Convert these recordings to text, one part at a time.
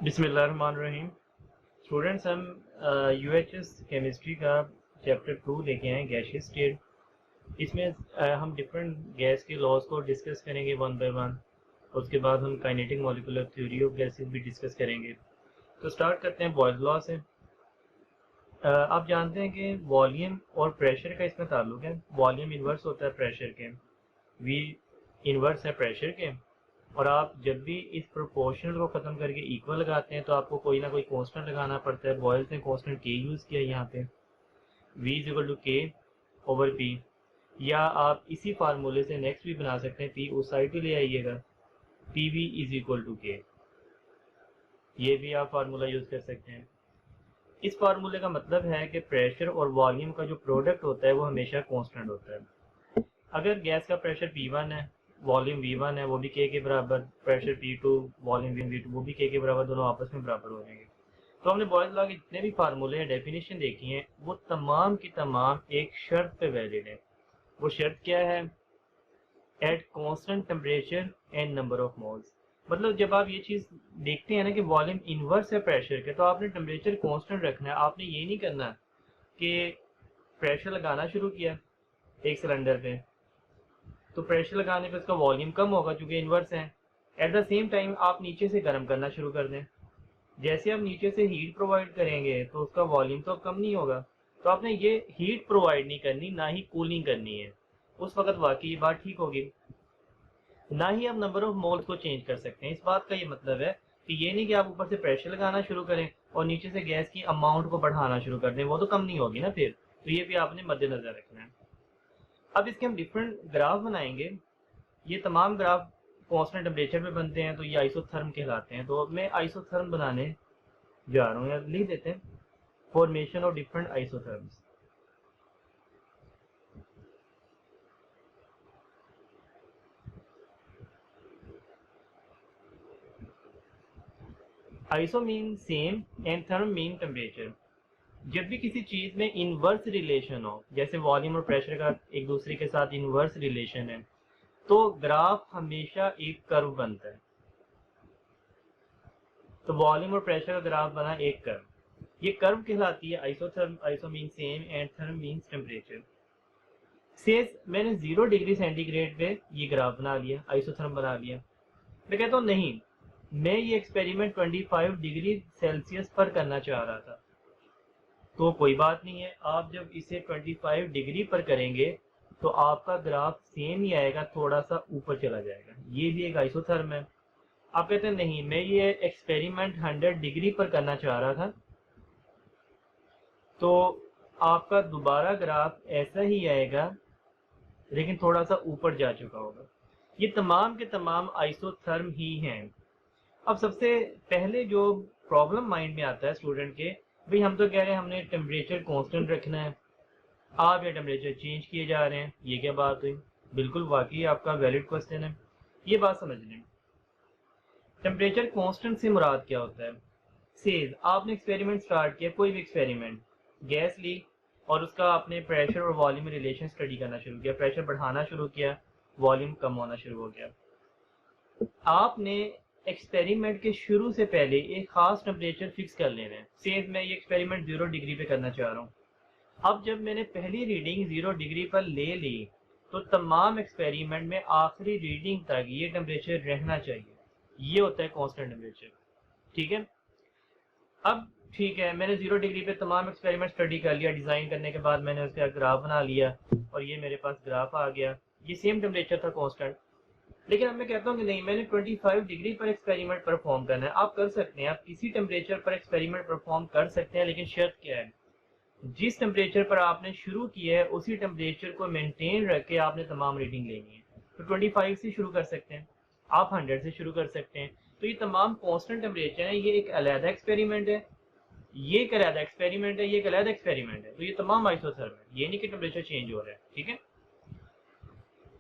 बिस्मिल्लाहिर्रहमानिर्रहीम। स्टूडेंट्स, हम UHS chemistry का चैप्टर 2 लेके आए गैसियस स्टेट। इसमें हम डिफरेंट गैस के लॉज को डिस्कस करेंगे वन बाय वन। उसके बाद हम kinetic molecular theory of gases भी डिस्कस करेंगे। तो स्टार्ट करते हैं बॉयल्स लॉ से। आप जानते हैं कि वॉल्यूम और प्रेशर का इसमें ताल्लुक है। वॉल्यूम इन्वर्स होता है प्रेशर के, वी इन्वर्स है प्रेशर के। और आप जब भी इस प्रोपोर्शनल को ख़त्म करके इक्वल लगाते हैं तो आपको कोई ना कोई कांस्टेंट लगाना पड़ता है। बॉयल्स ने कांस्टेंट के यूज़ किया यहाँ पे, v इज इक्वल टू के ओवर पी। या आप इसी फार्मूले से नेक्स्ट भी बना सकते हैं, p उस साइड भी ले आइएगा, P V is equal to K. ये भी आप फार्मूला यूज़ कर सकते हैं। इस फार्मूले का मतलब है कि प्रेशर और वॉल्यूम का जो प्रोडक्ट होता है वो हमेशा कांस्टेंट होता है। अगर गैस का प्रेशर P1 है, वॉल्यूम V1 है, वो भी K के बराबर, प्रेशर P2, वॉल्यूम V2 वो भी K के बराबर, दोनों आपस में बराबर हो जाएंगे। तो हमने बॉयल्स लॉ के जितने भी फार्मूले हैं, डेफिनेशन देखी हैं, वो तमाम की तमाम एक शर्त पे वैलिड है। वो शर्त क्या है? At constant temperature and number of moles. मतलब जब आप ये चीज़ देखते हैं ना कि वॉल्यूम इन्वर्स है प्रेशर के, तो आपने टेम्परेचर कांस्टेंट रखना है। आपने ये नहीं करना कि प्रेशर लगाना शुरू किया एक सिलेंडर पे, तो प्रेशर लगाने पे उसका वॉल्यूम कम होगा क्योंकि इन्वर्स है। एट द सेम टाइम आप नीचे से गर्म करना शुरू कर दें। जैसे आप नीचे से हीट प्रोवाइड करेंगे तो उसका वॉल्यूम तो अब कम नहीं होगा। तो आपने ये हीट प्रोवाइड नहीं करनी, ना ही कूलिंग करनी है। उस वक्त वाकई ये बात ठीक होगी। ना ही आप नंबर ऑफ मोल्स को चेंज कर सकते हैं। इस बात का ये मतलब है कि ये नहीं कि आप ऊपर से प्रेशर लगाना शुरू करें और नीचे से गैस की अमाउंट को बढ़ाना शुरू कर दें, वो तो कम नहीं होगी ना फिर। तो ये भी आपने मद्देनजर रखना है। अब इसके हम डिफरेंट ग्राफ बनाएंगे। ये तमाम ग्राफ कांस्टेंट टेम्परेचर पे बनते हैं, तो ये आइसोथर्म कहलाते हैं। तो मैं आइसोथर्म बनाने जा रहा हूँ, या लिख देते हैं formation of different isotherms. Iso mean same and therm mean temperature. जब भी किसी चीज में इनवर्स रिलेशन हो, जैसे वॉल्यूम और प्रेशर का एक दूसरे के साथ इनवर्स रिलेशन है, तो ग्राफ हमेशा एक कर्व बनता है। तो वॉल्यूम और प्रेशर का ग्राफ बना एक कर्व, ये कर्व कहलाती है isotherm. Iso mean same and therm means temperature. Says मैंने 0 डिग्री सेंटीग्रेड पे ये ग्राफ बना लिया, आइसोथर्म बना लिया। मैं कहता हूँ नहीं, मैं ये एक्सपेरिमेंट 25 डिग्री सेल्सियस पर करना चाह रहा था। तो कोई बात नहीं है, आप जब इसे 25 डिग्री पर करेंगे तो आपका ग्राफ सेम ही आएगा, थोड़ा सा ऊपर चला जाएगा। ये भी एक आइसोथर्म है। आप कहते हैं नहीं, मैं ये एक्सपेरिमेंट 100 डिग्री पर करना चाह रहा था, तो आपका दोबारा ग्राफ ऐसा ही आएगा लेकिन थोड़ा सा ऊपर जा चुका होगा। ये तमाम के तमाम आइसोथर्म ही हैं। अब सबसे पहले जो प्रॉब्लम माइंड में आता है स्टूडेंट के, भाई हम तो कह रहे हैं हमने टेम्परेचर कांस्टेंट रखना है, आप ये टेम्परेचर चेंज किए जा रहे हैं, ये क्या बात हुई? बिल्कुल वाकई आपका वैलिड क्वेश्चन है। ये बात समझ लें, टेम्परेचर कांस्टेंट से मुराद क्या होता है। सेज आपने एक्सपेरिमेंट स्टार्ट किया, कोई भी एक्सपेरिमेंट, गैस ली और उसका आपने प्रेशर और वॉल्यूम में रिलेशन स्टडी करना शुरू किया, प्रेशर बढ़ाना शुरू किया, वॉल्यूम कम होना शुरू हो गया। आपने एक्सपेरिमेंट के शुरू से पहले एक खास टेम्परेचर फिक्स कर लेना है। सेज मैं ये एक्सपेरिमेंट 0 डिग्री पे करना चाह रहा हूँ। अब जब मैंने पहली रीडिंग 0 डिग्री पर ले ली, तो तमाम एक्सपेरिमेंट में आखिरी रीडिंग तक ये टेम्परेचर रहना चाहिए। ये होता है कांस्टेंट टेम्परेचर। ठीक है। अब ठीक है, मैंने 0 डिग्री पे तमाम एक्सपेरिमेंट स्टडी कर लिया, डिजाइन करने के बाद मैंने उसका ग्राफ बना लिया और ये मेरे पास ग्राफ आ गया। ये सेम टेम्परेचर था कांस्टेंट। लेकिन अब मैं कहता हूँ कि नहीं, मैंने 25 डिग्री पर एक्सपेरिमेंट परफॉर्म करना है। आप कर सकते हैं, आप किसी टेम्परेचर पर एक्सपेरिमेंट परफॉर्म कर सकते हैं, लेकिन शर्त क्या है? जिस टेम्परेचर पर आपने शुरू किया है उसी टेम्परेचर को मेंटेन रख के आपने तमाम रीडिंग लेनी है। तो 25 से शुरू कर सकते हैं, आप 100 से शुरू कर सकते हैं। तो ये तमाम कांस्टेंट टेम्परेचर है। ये एक अलग एक्सपेरिमेंट है, ये एक अलग एक्सपेरिमेंट है, ये एक अलग एक्सपेरिमेंट है। तो ये तमाम आइसोथर्म है, ये नहीं कि टेम्परेचर चेंज हो रहा है। ठीक है।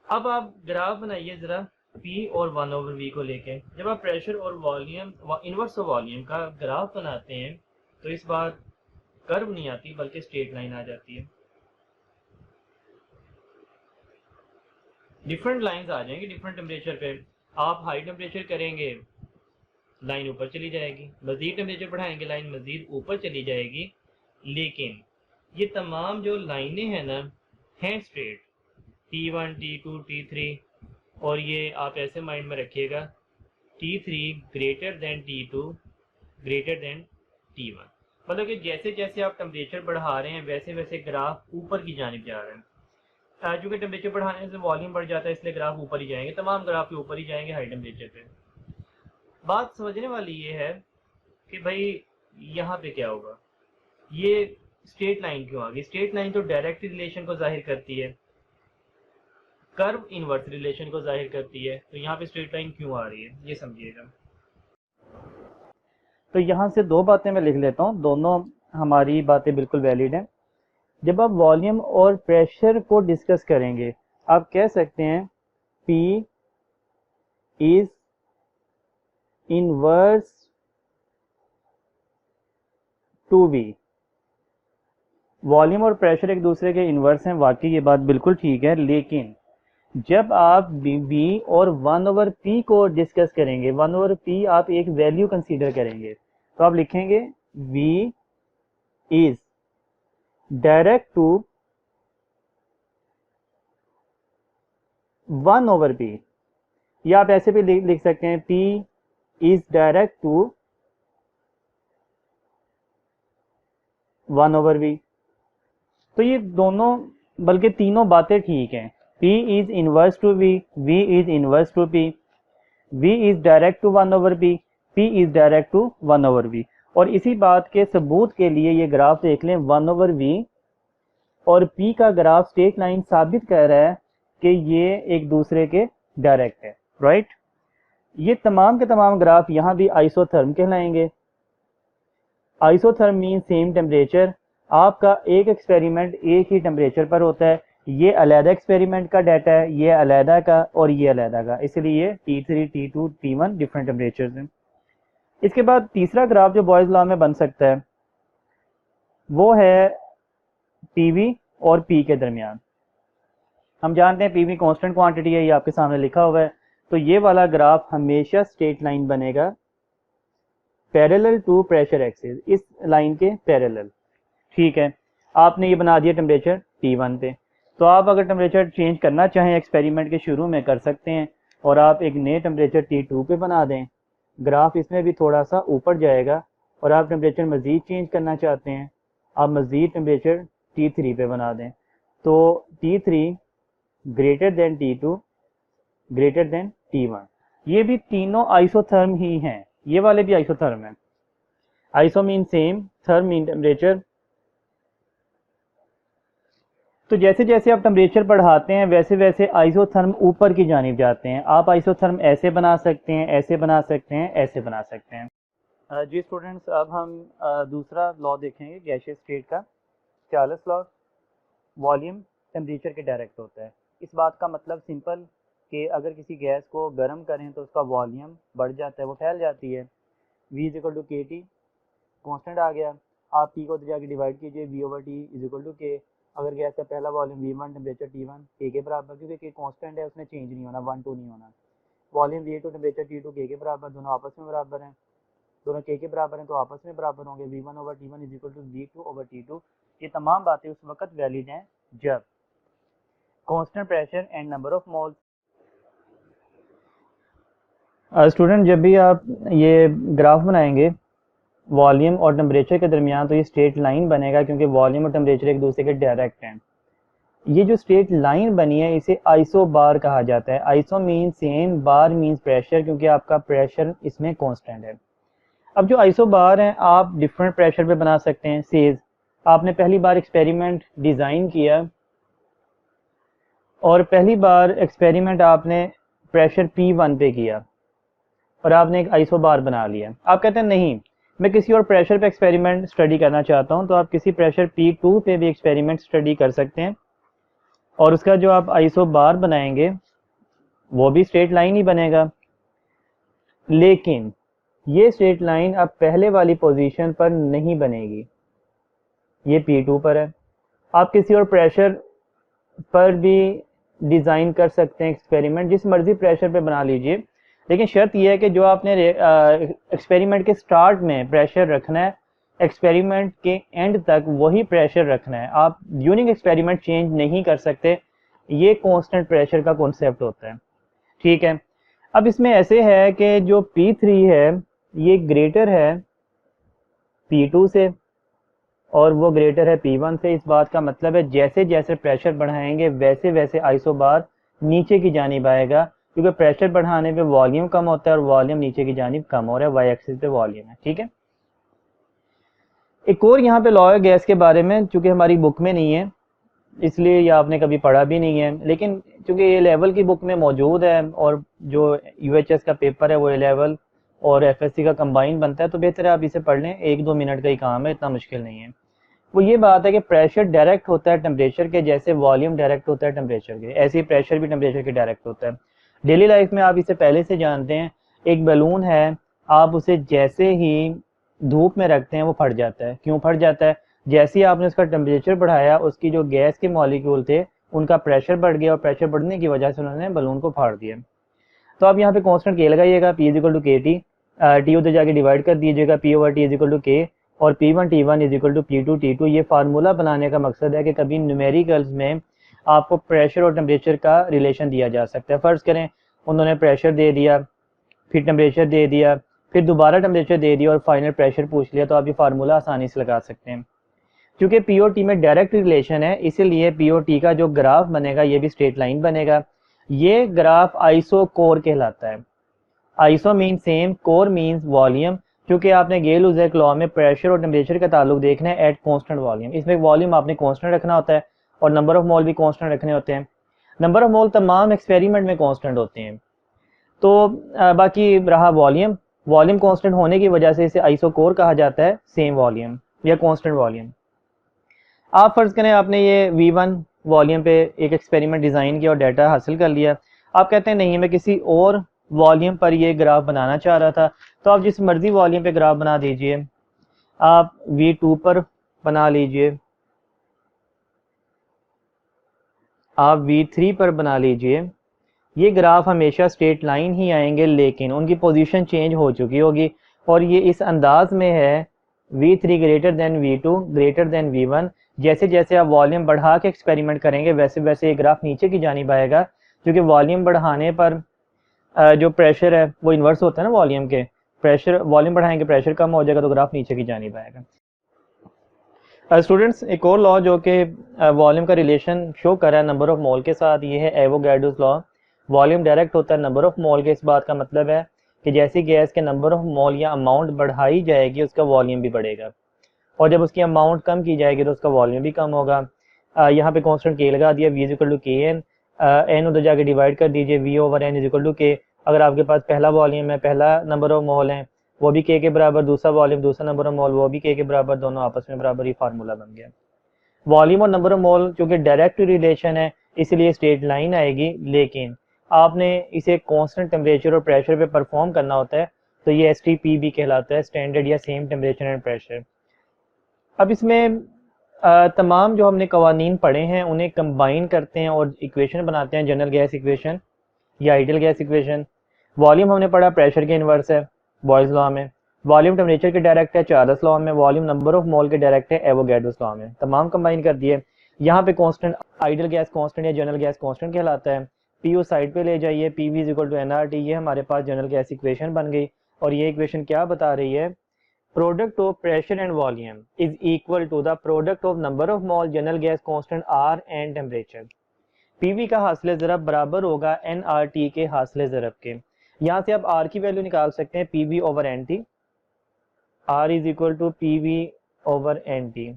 अब आप ग्राफ बनाइए जरा P और 1/V को लेके। जब आप प्रेशर और वॉल्यूम, इनवर्स वॉल्यूम का ग्राफ बनाते हैं तो इस बार कर्व नहीं आती बल्कि स्ट्रेट लाइन आ जाती है। डिफरेंट लाइंस आ जाएंगी डिफरेंट टेम्परेचर पे। आप हाई टेम्परेचर करेंगे लाइन ऊपर चली जाएगी, मज़ीद टेम्परेचर बढ़ाएंगे लाइन मज़ीद ऊपर चली जाएगी। लेकिन ये तमाम जो लाइनें हैं ना हैं स्ट्रेट, T1 T2 T3, और ये आप ऐसे माइंड में रखिएगा T3 greater than T2 greater than T1। मतलब कि जैसे जैसे आप टेम्परेचर बढ़ा रहे हैं वैसे वैसे ग्राफ ऊपर की जानिब जा रहे हैं। चूँकि टेम्परेचर बढ़ाने से वॉल्यूम बढ़ जाता है इसलिए ग्राफ ऊपर ही जाएंगे, तमाम ग्राफ के ऊपर ही जाएंगे हाई टेम्परेचर पे। बात समझने वाली ये है कि भाई यहाँ पे क्या होगा, ये स्ट्रेट लाइन क्यों आ गई। स्ट्रेट लाइन तो डायरेक्ट रिलेशन को जाहिर करती है, कर्व इनवर्स रिलेशन को जाहिर करती है, तो यहाँ पे स्ट्रेट लाइन क्यों आ रही है ये समझिएगा। तो यहाँ से दो बातें मैं लिख लेता हूँ, दोनों हमारी बातें बिल्कुल वैलिड हैं। जब आप वॉल्यूम और प्रेशर को डिस्कस करेंगे आप कह सकते हैं P is inverse to V। Volume और प्रेशर एक दूसरे के इनवर्स हैं, वाकई ये बात बिल्कुल ठीक है। लेकिन जब आप V और 1/P को डिस्कस करेंगे, 1/P आप एक वैल्यू कंसीडर करेंगे, तो आप लिखेंगे V is direct to 1/P, या आप ऐसे भी लिख सकते हैं P is direct to 1/V। तो ये दोनों बल्कि तीनों बातें ठीक हैं। P is inverse to V, V is inverse to P, V is direct to 1/P, P is direct to 1/V। और इसी बात के सबूत के लिए ये ग्राफ देख लें, 1/V और P का ग्राफ स्ट्रेट लाइन साबित कर रहा है कि ये एक दूसरे के डायरेक्ट है, राइट। ये तमाम के तमाम ग्राफ यहाँ भी आइसोथर्म कहलाएंगे। Isotherm mean same temperature. आपका एक एक्सपेरिमेंट एक ही टेम्परेचर पर होता है, ये अलहदा एक्सपेरिमेंट का डाटा है, ये अलहदा का और ये अलहदा का, इसलिए T3 T2 T1 different temperature हैं। इसके बाद तीसरा ग्राफ जो बॉयज लॉ में बन सकता है वो है PV और P के दरमियान। हम जानते हैं PV कांस्टेंट क्वांटिटी है, ये आपके सामने लिखा हुआ है। तो ये वाला ग्राफ हमेशा स्ट्रेट लाइन बनेगा पैरेलल टू प्रेशर एक्सिस, इस लाइन के पैरेलल, ठीक है। आपने ये बना दिया टेम्परेचर T1 पे, तो आप अगर टेम्परेचर चेंज करना चाहें एक्सपेरिमेंट के शुरू में कर सकते हैं, और आप एक नए टेम्परेचर T2 पे बना दें, ग्राफ इसमें भी थोड़ा सा ऊपर जाएगा। और आप टेम्परेचर मज़ीद चेंज करना चाहते हैं, आप मज़ीद टेम्परेचर T3 पे बना दें, तो T3 greater than T2 greater than T1। ये भी तीनों आइसोथर्म ही हैं, ये वाले भी आइसोथर्म हैं। Iso mean same, therm mean temperature. तो जैसे जैसे आप टेम्परेचर बढ़ाते हैं वैसे वैसे आइसोथर्म ऊपर की जानिब जाते हैं। आप आइसोथर्म ऐसे बना सकते हैं, ऐसे बना सकते हैं, ऐसे बना सकते हैं। जी स्टूडेंट्स, अब हम दूसरा लॉ देखेंगे गैसियस स्टेट का, चार्ल्स लॉ। वॉल्यूम टेम्परेचर के डायरेक्ट होता है। इस बात का मतलब सिंपल कि अगर किसी गैस को गर्म करें तो उसका वॉल्यूम बढ़ जाता है, वो फैल जाती है। V = KT कॉन्स्टेंट आ गया, आप P को जाके डिवाइड कीजिए, V/T = K। अगर गैस का पहला volume V1 temperature T1 K के बराबर, क्योंकि K कांस्टेंट है उसमें चेंज नहीं होना, 1 2 नहीं होना। Volume V2 temperature T2 K के बराबर, दोनों आपस में बराबर हैं, दोनों K के बराबर हैं तो आपस में बराबर होंगे। V1/T1 = V2/T2। ये तमाम बातें उस वक्त वैलिड हैं जब constant pressure and number of moles. Student, जब भी आप ये ग्राफ बनाएंगे वॉल्यूम और टेम्परेचर के दरमियान तो ये स्ट्रेट लाइन बनेगा, क्योंकि वॉल्यूम और टेम्परेचर एक दूसरे के डायरेक्ट हैं। ये जो स्ट्रेट लाइन बनी है इसे आइसो बार कहा जाता है। आइसो मीन सेम, बार मीन्स प्रेशर, क्योंकि आपका प्रेशर इसमें कांस्टेंट है। अब जो आइसो बार हैं आप डिफरेंट प्रेशर पे बना सकते हैं। सेज आपने पहली बार एक्सपेरिमेंट डिज़ाइन किया और पहली बार एक्सपेरिमेंट आपने प्रेशर P1 पे किया और आपने एक आइसो बार बना लिया। आप कहते हैं नहीं, मैं किसी और प्रेशर पे एक्सपेरिमेंट स्टडी करना चाहता हूं, तो आप किसी प्रेशर P2 पे भी एक्सपेरिमेंट स्टडी कर सकते हैं, और उसका जो आप आइसो बार बनाएंगे वो भी स्ट्रेट लाइन ही बनेगा। लेकिन ये स्ट्रेट लाइन अब पहले वाली पोजीशन पर नहीं बनेगी, ये P2 पर है। आप किसी और प्रेशर पर भी डिज़ाइन कर सकते हैं एक्सपेरिमेंट, जिस मर्जी प्रेशर पे बना लीजिए। लेकिन शर्त यह है कि जो आपने एक्सपेरिमेंट के स्टार्ट में प्रेशर रखना है, एक्सपेरिमेंट के एंड तक वही प्रेशर रखना है। आप ड्यूरिंग एक्सपेरिमेंट चेंज नहीं कर सकते। ये कांस्टेंट प्रेशर का कॉन्सेप्ट होता है, ठीक है। अब इसमें ऐसे है कि जो P3 है ये ग्रेटर है P2 से और वो ग्रेटर है P1 से। इस बात का मतलब है जैसे जैसे प्रेशर बढ़ाएंगे वैसे वैसे आइसोबार नीचे की जानिब आएगा, क्योंकि प्रेशर बढ़ाने पे वॉल्यूम कम होता है और वॉल्यूम नीचे की जानिब कम हो रहा है, वाई एक्सिस पे वॉल्यूम है, ठीक है। एक और यहाँ पे लॉ है गैस के बारे में, चूंकि हमारी बुक में नहीं है इसलिए ये आपने कभी पढ़ा भी नहीं है, लेकिन चूंकि ये लेवल की बुक में मौजूद है और जो यूएचएस का पेपर है वो ए लेवल और एफएससी का कंबाइन बनता है, तो बेहतर है आप इसे पढ़ लें, 1-2 मिनट का ही काम है, इतना मुश्किल नहीं है। वो ये बात है कि प्रेशर डायरेक्ट होता है टेम्परेचर के, जैसे वॉल्यूम डायरेक्ट होता है टेम्परेचर के, ऐसे ही प्रेशर भी टेम्परेचर के डायरेक्ट होता है। डेली लाइफ में आप इसे पहले से जानते हैं, एक बैलून है, आप उसे जैसे ही धूप में रखते हैं वो फट जाता है। क्यों फट जाता है? जैसे ही आपने उसका टेम्परेचर बढ़ाया, उसकी जो गैस के मॉलिक्यूल थे उनका प्रेशर बढ़ गया और प्रेशर बढ़ने की वजह से उन्होंने बलून को फाड़ दिया। तो आप यहाँ पे कांस्टेंट के लगाइएगा, P is equal to K T, T उधर जाके डिवाइड कर दीजिएगा, P over T is equal to K, और P1 T1 is equal to P2 T2। ये फार्मूला बनाने का मकसद है कि कभी न्यूमेरिकल्स में आपको प्रेशर और टेम्परेचर का रिलेशन दिया जा सकता है। फर्ज करें उन्होंने प्रेशर दे दिया, फिर टेम्परेचर दे दिया, फिर दोबारा टेम्परेचर दे दिया और फाइनल प्रेशर पूछ लिया, तो आप ये फार्मूला आसानी से लगा सकते हैं। क्योंकि पी और टी में डायरेक्ट रिलेशन है, इसीलिए पी और टी का जो ग्राफ बनेगा ये भी स्ट्रेट लाइन बनेगा। ये ग्राफ आइसो कोर कहलाता है। Iso mean same, core means volume. क्योंकि आपने गेल-उज़ेक लॉ में प्रेशर और टेम्परेचर का ताल्लुक देखना है एट कांस्टेंट वॉल्यूम। इसमें वॉल्यूम आपने कांस्टेंट रखना होता है और नंबर ऑफ मोल भी कांस्टेंट रखने होते हैं। नंबर ऑफ मोल तमाम एक्सपेरिमेंट में कांस्टेंट होते हैं। तो बाकी रहा वॉल्यूम, वॉल्यूम कांस्टेंट होने की वजह से इसे आइसो कोर कहा जाता है, सेम वॉल्यूम या कांस्टेंट वॉल्यूम। आप फर्ज करें आपने ये V1 वॉल्यूम पे एक एक्सपेरिमेंट डिज़ाइन किया और डाटा हासिल कर लिया। आप कहते हैं नहीं मैं किसी और वॉल्यूम पर ये ग्राफ बनाना चाह रहा था, तो आप जिस मर्जी वॉल्यूम पे ग्राफ बना दीजिए। आप V2 पर बना लीजिए, आप V3 पर बना लीजिए। ये ग्राफ हमेशा स्ट्रेट लाइन ही आएंगे, लेकिन उनकी पोजीशन चेंज हो चुकी होगी और ये इस अंदाज में है V3 greater than V2 greater than V1। जैसे जैसे आप वॉल्यूम बढ़ा के एक्सपेरिमेंट करेंगे वैसे वैसे ये ग्राफ नीचे की जानिब आएगा, क्योंकि वॉल्यूम बढ़ाने पर जो प्रेशर है वो इन्वर्स होता है ना वॉल्यूम के। प्रेशर वॉल्यूम बढ़ाएंगे प्रेशर कम हो जाएगा तो ग्राफ नीचे की जानिब आएगा। स्टूडेंट्स एक और लॉ जो कि वॉल्यूम का रिलेशन शो कर रहा है नंबर ऑफ मोल के साथ, ये है एवोगैड्रोस लॉ। वॉल्यूम डायरेक्ट होता है नंबर ऑफ मोल के। इस बात का मतलब है कि जैसी गैस के नंबर ऑफ मोल या अमाउंट बढ़ाई जाएगी उसका वॉल्यूम भी बढ़ेगा, और जब उसकी अमाउंट कम की जाएगी तो उसका वॉल्यूम भी कम होगा। यहाँ पे कांस्टेंट के लगा दिया, V is equal to K N, N उधर जाके डिवाइड कर दीजिए, V over N is equal to K. अगर आपके पास पहला वॉल्यूम है, पहला नंबर ऑफ मोल है वो भी के बराबर, दूसरा वॉल्यूम दूसरा नंबर ऑफ मोल वो भी के बराबर, दोनों आपस में बराबर, ही फार्मूला बन गया। वॉल्यूम और नंबर ऑफ मोल चूंकि डायरेक्ट रिलेशन है इसलिए स्ट्रेट लाइन आएगी, लेकिन आपने इसे कांस्टेंट टेम्परेचर और प्रेशर पे परफॉर्म करना होता है, तो ये STP भी कहलाता है, स्टैंडर्ड या सेम टेम्परेचर एंड प्रेशर। अब इसमें तमाम जो हमने कवानीन पढ़े हैं उन्हें कंबाइन करते हैं और इक्वेशन बनाते हैं, जनरल गैस इक्वेशन या आइडियल गैस इक्वेशन। वॉल्यूम हमने पढ़ा प्रेशर के इन्वर्स है बॉयल्स लॉ में, वॉल्यूम टेम्परेचर के डायरेक्ट है चार्ल्स लॉ में, वॉल्यूम नंबर ऑफ मोल के डायरेक्ट है एवोगैड्रोस लॉ में। तमाम कंबाइन कर दिए। यहाँ पे कांस्टेंट आइडियल गैस कांस्टेंट या जनरल गैस कांस्टेंट कहलाता है। पी उस साइड पे ले जाइए, PV is equal to NRT। ये हमारे पास जनरल गैस इक्वेशन बन गई, और ये इक्वेशन क्या बता रही है? Product of pressure and volume is equal to the product of number of mole general gas constant R and temperature. PV का हासिल ज़रब बराबर होगा NRT के हासिल ज़रब के। यहाँ से आप R की वैल्यू निकाल सकते हैं, PV over NT। R is equal to PV over NT।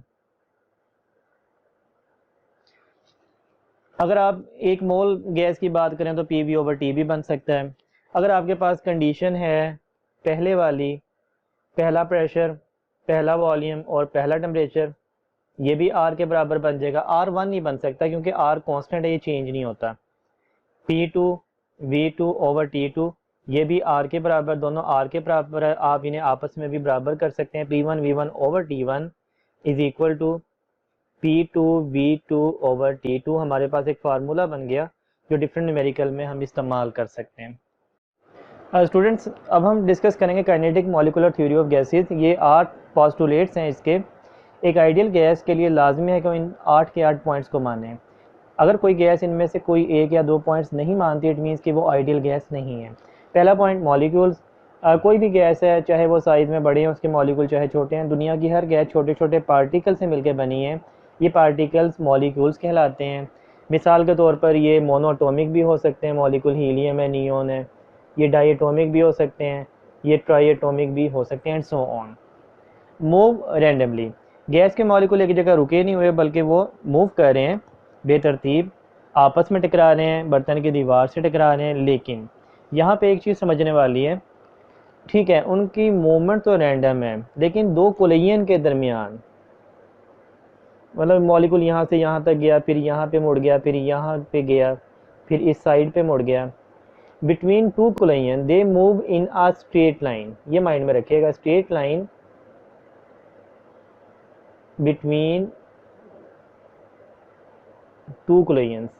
अगर आप एक मोल गैस की बात करें तो PV ओवर T भी बन सकता है। अगर आपके पास कंडीशन है पहले वाली, पहला प्रेशर, पहला वॉल्यूम और पहला टेम्परेचर, ये भी R के बराबर बन जाएगा। R1 नहीं बन सकता क्योंकि R कांस्टेंट है, ये चेंज नहीं होता। P2 V2 ओवर T2 ये भी R के बराबर, दोनों R के बराबर है, आप इन्हें आपस में भी बराबर कर सकते हैं। P1 V1 over T1 is equal to P2 V2 over T2। हमारे पास एक फार्मूला बन गया जो डिफरेंट न्यूमेरिकल में हम इस्तेमाल कर सकते हैं। स्टूडेंट्स अब हम डिस्कस करेंगे kinetic molecular theory of gases. ये 8 पोस्टुलेट्स हैं इसके। एक आइडियल गैस के लिए लाजमी है कि इन 8 के 8 पॉइंट्स को मानें। अगर कोई गैस इनमें से कोई एक या दो पॉइंट्स नहीं मानती, इट मीन्स कि वो आइडियल गैस नहीं है। पहला पॉइंट, मॉलिक्यूल्स। कोई भी गैस है, चाहे वो साइज़ में बड़े हैं, उसके मॉलिक्यूल चाहे छोटे हैं, दुनिया की हर गैस छोटे छोटे पार्टिकल से मिलकर बनी है। ये पार्टिकल्स मॉलिक्यूल्स कहलाते हैं। मिसाल के तौर पर ये मोनोटॉमिक भी हो सकते हैं मॉलिक्यूल, हीलियम है, नियोन है। ये डायटोमिक भी हो सकते हैं, ये ट्राइएटोमिक भी हो सकते हैं, and so on. Move randomly. Gas के मॉलिक्यूल एक जगह रुके नहीं हुए, बल्कि वो मूव कर रहे हैं बेतरतीब, आपस में टकरा रहे हैं, बर्तन की दीवार से टकरा रहे हैं। लेकिन यहाँ पे एक चीज़ समझने वाली है, ठीक है, उनकी मूवमेंट तो रैंडम है, लेकिन दो कोलिजन के दरमियान, मतलब मॉलिक्यूल यहाँ से यहाँ तक गया, फिर यहाँ पे मुड़ गया, फिर यहाँ पे गया, फिर इस साइड पे मुड़ गया। Between two collision they move in a straight line. ये माइंड में रखिएगा, straight line between two collisions.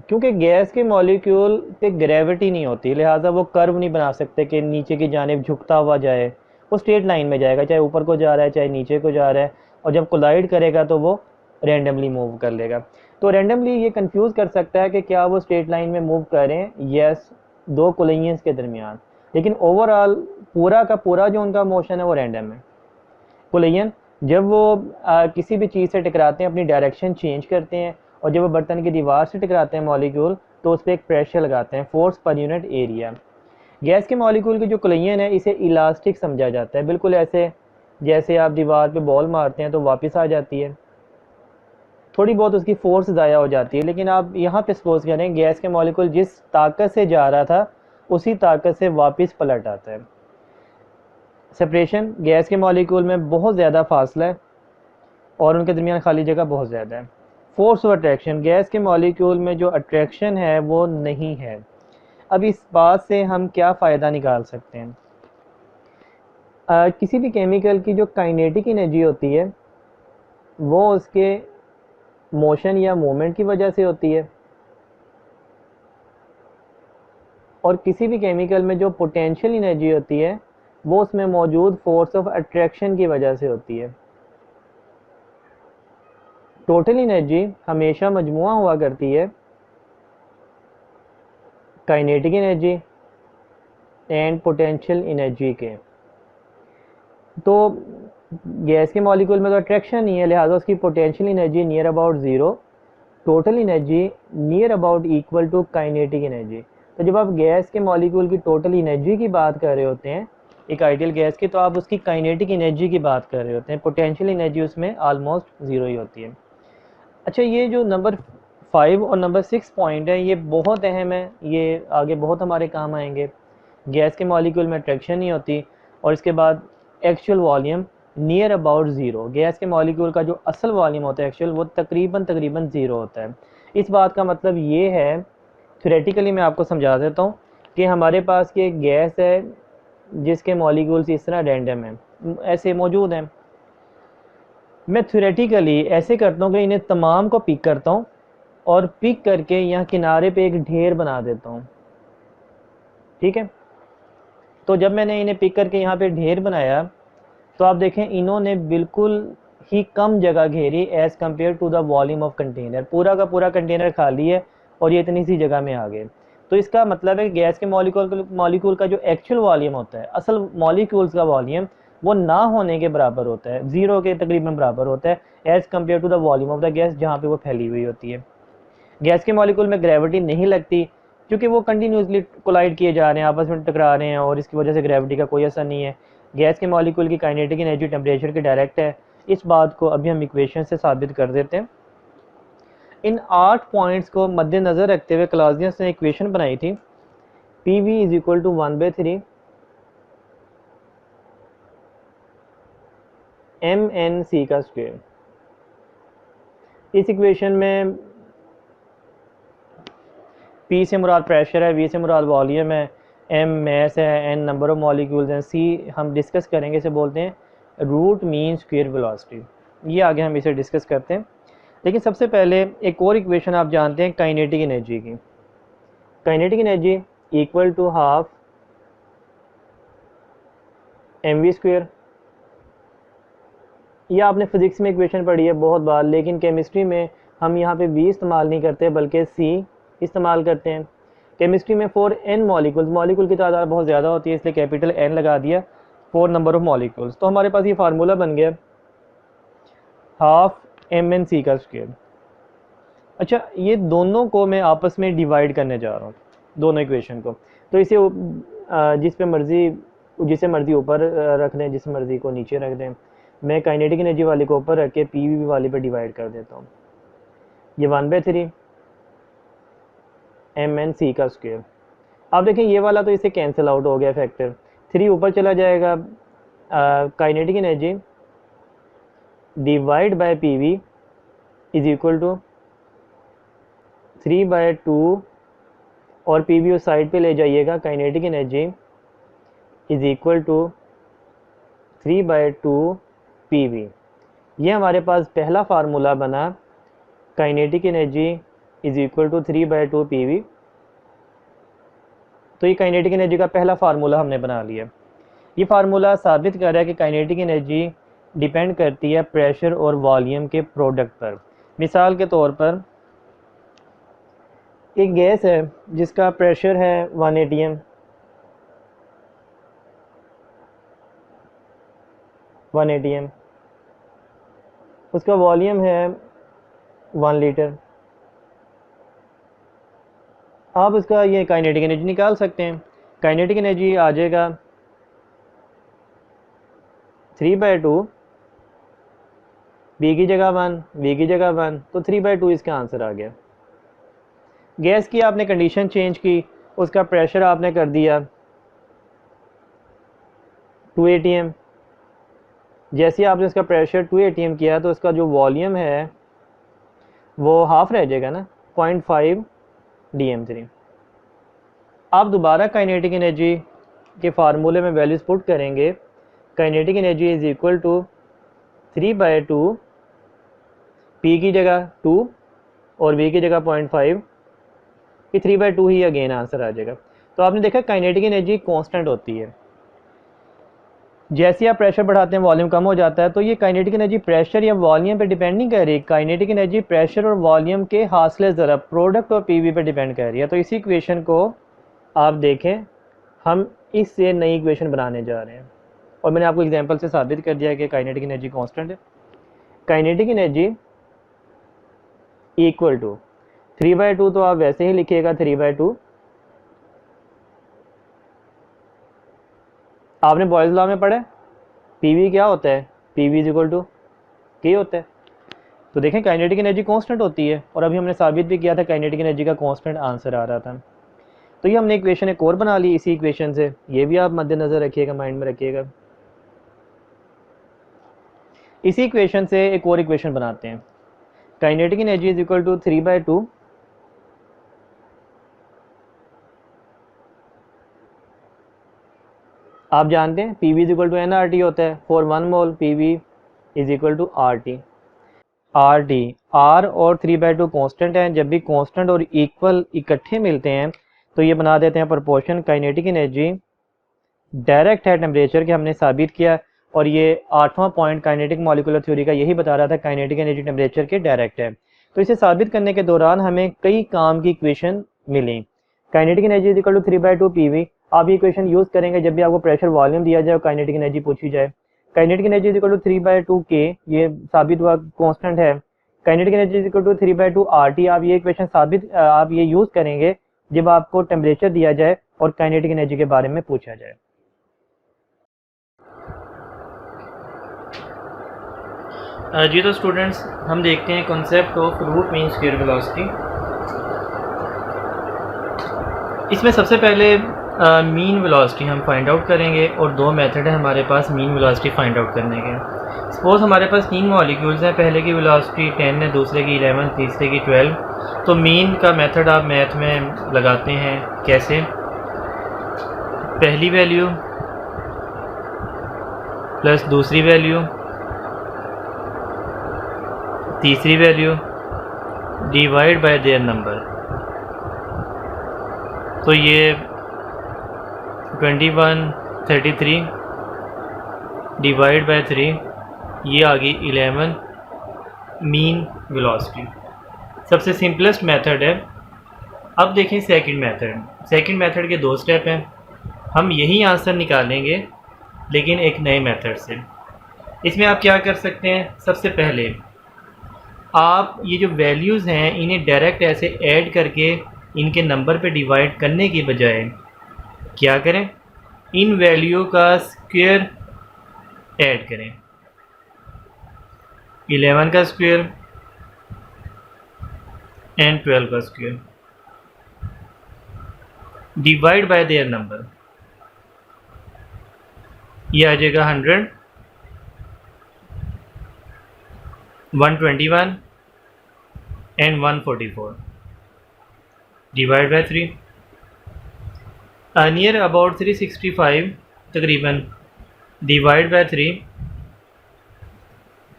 क्योंकि गैस के मॉलिक्यूल पे ग्रेविटी नहीं होती, लिहाजा वो कर्व नहीं बना सकते कि नीचे की जानिब झुकता हुआ जाए। वो स्ट्रेट लाइन में जाएगा, चाहे ऊपर को जा रहा है चाहे नीचे को जा रहा है, और जब कोलाइड करेगा तो वो रैंडमली मूव कर लेगा। तो रैंडमली ये कंफ्यूज कर सकता है कि क्या वो स्ट्रेट लाइन में मूव कर रहे हैं, यस, दो कोलिजन्स के दरमियान, लेकिन ओवरऑल पूरा का पूरा जो उनका मोशन है वो रैंडम है। कोलिजन जब वो किसी भी चीज़ से टकराते हैं, अपनी डायरेक्शन चेंज करते हैं, और जब वो बर्तन की दीवार से टकराते हैं मॉलिक्यूल, तो उस पर एक प्रेशर लगाते हैं, force per unit area. Gas के मॉलिक्यूल की जो कोलिजन है, इसे इलास्टिक समझा जाता है, बिल्कुल ऐसे जैसे आप दीवार पे बॉल मारते हैं तो वापस आ जाती है, थोड़ी बहुत उसकी फोर्स ज़ाया हो जाती है। लेकिन आप यहाँ पे सपोज करें गैस के मॉलिक्यूल जिस ताकत से जा रहा था उसी ताकत से वापस पलट आता है। सेपरेशन, गैस के मॉलिक्यूल में बहुत ज़्यादा फासला है और उनके दरमियान खाली जगह बहुत ज़्यादा है। फोर्स ऑफ अट्रैक्शन, गैस के मॉलिक्यूल में जो अट्रैक्शन है वो नहीं है। अब इस बात से हम क्या फ़ायदा निकाल सकते हैं? किसी भी केमिकल की जो काइनेटिक एनर्जी होती है वो उसके मोशन या मूवमेंट की वजह से होती है, और किसी भी केमिकल में जो पोटेंशियल एनर्जी होती है वो उसमें मौजूद फोर्स ऑफ अट्रैक्शन की वजह से होती है। टोटल एनर्जी हमेशा मजमुआ हुआ करती है kinetic energy and potential energy के। तो गैस के मॉलिक्यूल में तो अट्रैक्शन नहीं है, लिहाजा उसकी potential energy near about zero, total energy near about equal to kinetic energy. तो जब आप गैस के मॉलिक्यूल की टोटल एनर्जी की बात कर रहे होते हैं एक आइडियल गैस की, तो आप उसकी काइनेटिक एनर्जी की बात कर रहे होते हैं, पोटेंशियल एनर्जी उसमें ऑलमोस्ट ज़ीरो ही होती है। अच्छा, ये जो नंबर 5 और नंबर 6 पॉइंट है ये बहुत अहम है, ये आगे बहुत हमारे काम आएंगे। गैस के मॉलिक्यूल में अट्रैक्शन नहीं होती, और इसके बाद actual volume near about zero. Gas के मॉलिक्यूल का जो असल वॉल्यूम होता है एक्चुअल, वो तकरीबन ज़ीरो होता है। इस बात का मतलब ये है, थ्योरेटिकली मैं आपको समझा देता हूँ, कि हमारे पास की एक गैस है जिसके मॉलिक्यूल्स इस तरह रैंडम हैं, ऐसे मौजूद हैं। मैं थ्योरेटिकली ऐसे करता हूँ कि इन्हें तमाम को पिक करता हूँ और पिक करके यहाँ किनारे पे एक ढेर बना देता हूँ, ठीक है। तो जब मैंने इन्हें पिक करके यहाँ पे ढेर बनाया, तो आप देखें इन्होंने बिल्कुल ही कम जगह घेरी as compare to the volume of container. पूरा का पूरा कंटेनर खाली है और ये इतनी सी जगह में आ गए। तो इसका मतलब है कि गैस के मॉलिक्यूल का जो एक्चुअल वॉल्यूम होता है, असल मॉलिक्यूल्स का वॉल्यूम, वो ना होने के बराबर होता है, ज़ीरो के तकरीबन बराबर होता है as compare to the volume of the gas, जहाँ पे वो फैली हुई होती है। गैस के मॉलिक्यूल में ग्रेविटी नहीं लगती, क्योंकि वो कंटिन्यूसली कोलाइड किए जा रहे हैं, आपस में टकरा रहे हैं, और इसकी वजह से ग्रेविटी का कोई असर नहीं है। गैस के मॉलिक्यूल की काइनेटिक एनर्जी टेम्परेचर की डायरेक्ट है। इस बात को अभी हम इक्वेशन से साबित कर देते हैं। इन 8 पॉइंट्स को मद्देनज़र रखते हुए क्लासियस ने इक्वेशन बनाई थी, PV is equal to 1/3 MnC का स्क्वायर। इस इक्वेशन में P से मुराद प्रेशर है, V से मुराद वॉल्यूम है, M मैस है, N नंबर ऑफ मॉलिक्यूल्स हैं, C हम डिस्कस करेंगे, इसे बोलते हैं रूट मीन स्क्वायर वेलोसिटी। ये आगे हम इसे डिस्कस करते हैं। लेकिन सबसे पहले एक और इक्वेशन आप जानते हैं काइनेटिक एनर्जी की। Kinetic energy equal to half mv²। यह आपने फिजिक्स में इक्वेशन पढ़ी है बहुत बार, लेकिन केमिस्ट्री में हम यहाँ पे v इस्तेमाल नहीं करते बल्कि c इस्तेमाल करते हैं। केमिस्ट्री में फॉर n मॉलिक्यूल्स, मॉलिक्यूल की तादाद बहुत ज़्यादा होती है इसलिए कैपिटल n लगा दिया फॉर नंबर ऑफ मॉलिक्यूल्स। तो हमारे पास ये फार्मूला बन गया हाफ mnc का स्क्वायर। अच्छा, ये दोनों को मैं आपस में डिवाइड करने जा रहा हूँ, दोनों इक्वेशन को। तो इसे जिसे मर्जी ऊपर रख दें, जिस मर्जी को नीचे रख दें। मैं काइनेटिक एनर्जी वाले को ऊपर रख के पीवी वाले पे डिवाइड कर देता हूँ। ये 1/3 mnc का स्क्वायर। आप देखें ये वाला तो इसे कैंसिल आउट हो गया फैक्टर, 3 ऊपर चला जाएगा। Kinetic energy divide by PV is equal to 3/2 और पीवी उस साइड पे ले जाइएगा। Kinetic energy is equal to 3/2 PV. ये हमारे पास पहला फार्मूला बना kinetic energy is equal to 3/2 PV. तो ये काइनेटिक एनर्जी का पहला फार्मूला हमने बना लिया। ये फार्मूला साबित कर रहा है कि काइनेटिक एनर्जी डिपेंड करती है प्रेशर और वॉल्यूम के प्रोडक्ट पर। मिसाल के तौर पर एक गैस है जिसका प्रेशर है 1 atm, 1 atm, उसका वॉल्यूम है 1 लीटर। आप उसका ये काइनेटिक एनर्जी निकाल सकते हैं। काइनेटिक एनर्जी आ जाएगा 3/2, बी की जगह 1, वी की जगह 1, तो 3/2 इसका आंसर आ गया। गैस की आपने कंडीशन चेंज की, उसका प्रेशर आपने कर दिया 2 atm। जैसे ही आपने उसका प्रेशर 2 atm किया तो उसका जो वॉल्यूम है वो हाफ रह जाएगा ना, 0.5 dm3। आप दोबारा काइनेटिक एनर्जी के फार्मूले में वैल्यूज पुट करेंगे। Kinetic energy is equal to 3/2, P की जगह 2 और वी की जगह 0.5, कि 3/2 ही अगेन आंसर आ जाएगा। तो आपने देखा काइनेटिक एनर्जी कांस्टेंट होती है। जैसे आप प्रेशर बढ़ाते हैं वॉल्यूम कम हो जाता है। तो ये काइनेटिक एनर्जी प्रेशर या वॉल्यूम पे डिपेंड नहीं कर रही। काइनेटिक एनर्जी प्रेशर और वॉल्यूम के हासिल ज़रा प्रोडक्ट और पीवी पे डिपेंड कर रही है। तो इसी इक्वेशन को आप देखें, हम इससे नई इक्वेशन बनाने जा रहे हैं और मैंने आपको एग्जांपल से साबित कर दिया कि काइनेटिक एनर्जी कांस्टेंट है। काइनेटिक एनर्जी इक्वल टू 3/2, तो आप वैसे ही लिखिएगा 3/2। आपने बॉयल्स लॉ में पढ़ा है पीवी क्या होता है, पीवी इज इक्वल टू के होता है। तो देखें काइनेटिक एनर्जी कांस्टेंट होती है और अभी हमने साबित भी किया था काइनेटिक एनर्जी का कांस्टेंट आंसर आ रहा था। तो ये हमने इक्वेशन एक और बना ली इसी इक्वेशन से। ये भी आप मद्देनजर रखिएगा, माइंड में रखिएगा। इसी इक्वेशन से एक और इक्वेशन बनाते हैं। Kinetic energy is equal to 3/2 आप जानते हैं P V is equal to N R T होता है। For 1 mole P V is equal to R T. R और 3/2 कांस्टेंट हैं। जब भी कांस्टेंट और इक्वल इकट्ठे मिलते हैं तो ये बना देते हैं प्रोपोर्शन। काइनेटिक एनर्जी डायरेक्ट है टेम्परेचर के, हमने साबित किया। और ये 8वां पॉइंट काइनेटिक मॉलिक्यूलर थ्योरी का यही बता रहा था, काइनेटिक एनर्जी टेम्परेचर के डायरेक्ट है। तो इसे साबित करने के दौरान हमें कई काम की इक्वेशन मिली। Kinetic energy is equal to 3/2 PV. आप ये इक्वेशन यूज करेंगे जब भी आपको प्रेशर वॉल्यूम दिया जाए और काइनेटिक एनर्जी पूछी जाए। Kinetic energy is equal to 3/2 के, ये साबित हुआ कांस्टेंट है। Kinetic energy is equal to 3/2 RT. आप ये इक्वेशन आप ये यूज करेंगे जब आपको टेम्परेचर दिया जाए और काइनेटिक एनर्जी के बारे में पूछा जाए। जी तो स्टूडेंट्स, हम देखते हैं concept of root mean square velocity. इसमें सबसे पहले मीन वेलोसिटी हम फाइंड आउट करेंगे और दो मेथड है हमारे पास मीन वेलोसिटी फाइंड आउट करने के। सपोज हमारे पास 3 मॉलिक्यूल्स हैं, पहले की वेलोसिटी 10 है, दूसरे की 11, तीसरे की 12। तो मीन का मेथड आप मैथ में लगाते हैं कैसे, पहली वैल्यू प्लस दूसरी वैल्यू, तीसरी value divide by their number. तो ये 2133 डिवाइड बाय 3, ये आ गई 11 मीन वेलोसिटी। सबसे सिंपलेस्ट मेथड है। अब देखें सेकंड मेथड। सेकंड मेथड के 2 स्टेप हैं। हम यही आंसर निकालेंगे लेकिन एक नए मेथड से। इसमें आप क्या कर सकते हैं, सबसे पहले आप ये जो वैल्यूज़ हैं इन्हें डायरेक्ट ऐसे ऐड करके इनके नंबर पे डिवाइड करने की बजाय क्या करें, इन वैल्यू का स्क्वायर ऐड करें। 11 का स्क्वायर एंड 12 का square divide by their number, ये आ जाएगा 100, 121 and 144 divide by 3, near about 365 तकरीबन डिवाइड बाय 3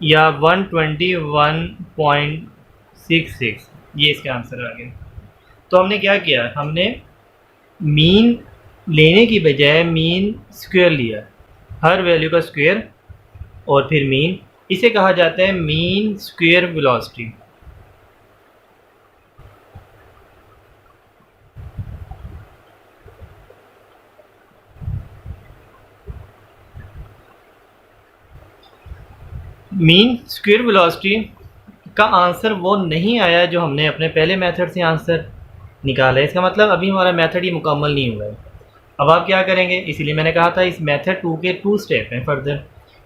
या 121.66, ये इसका आंसर आ गया। तो हमने क्या किया, हमने मीन लेने की बजाय मीन स्क्वायर लिया, हर वैल्यू का स्क्वायर और फिर मीन। इसे कहा जाता है mean square velocity. Mean square velocity का आंसर वो नहीं आया जो हमने अपने पहले मेथड से आंसर निकाला है। इसका मतलब अभी हमारा मेथड ये मुकम्मल नहीं हुआ है। अब आप क्या करेंगे, इसीलिए मैंने कहा था इस मेथड 2 के 2 स्टेप हैं फर्दर।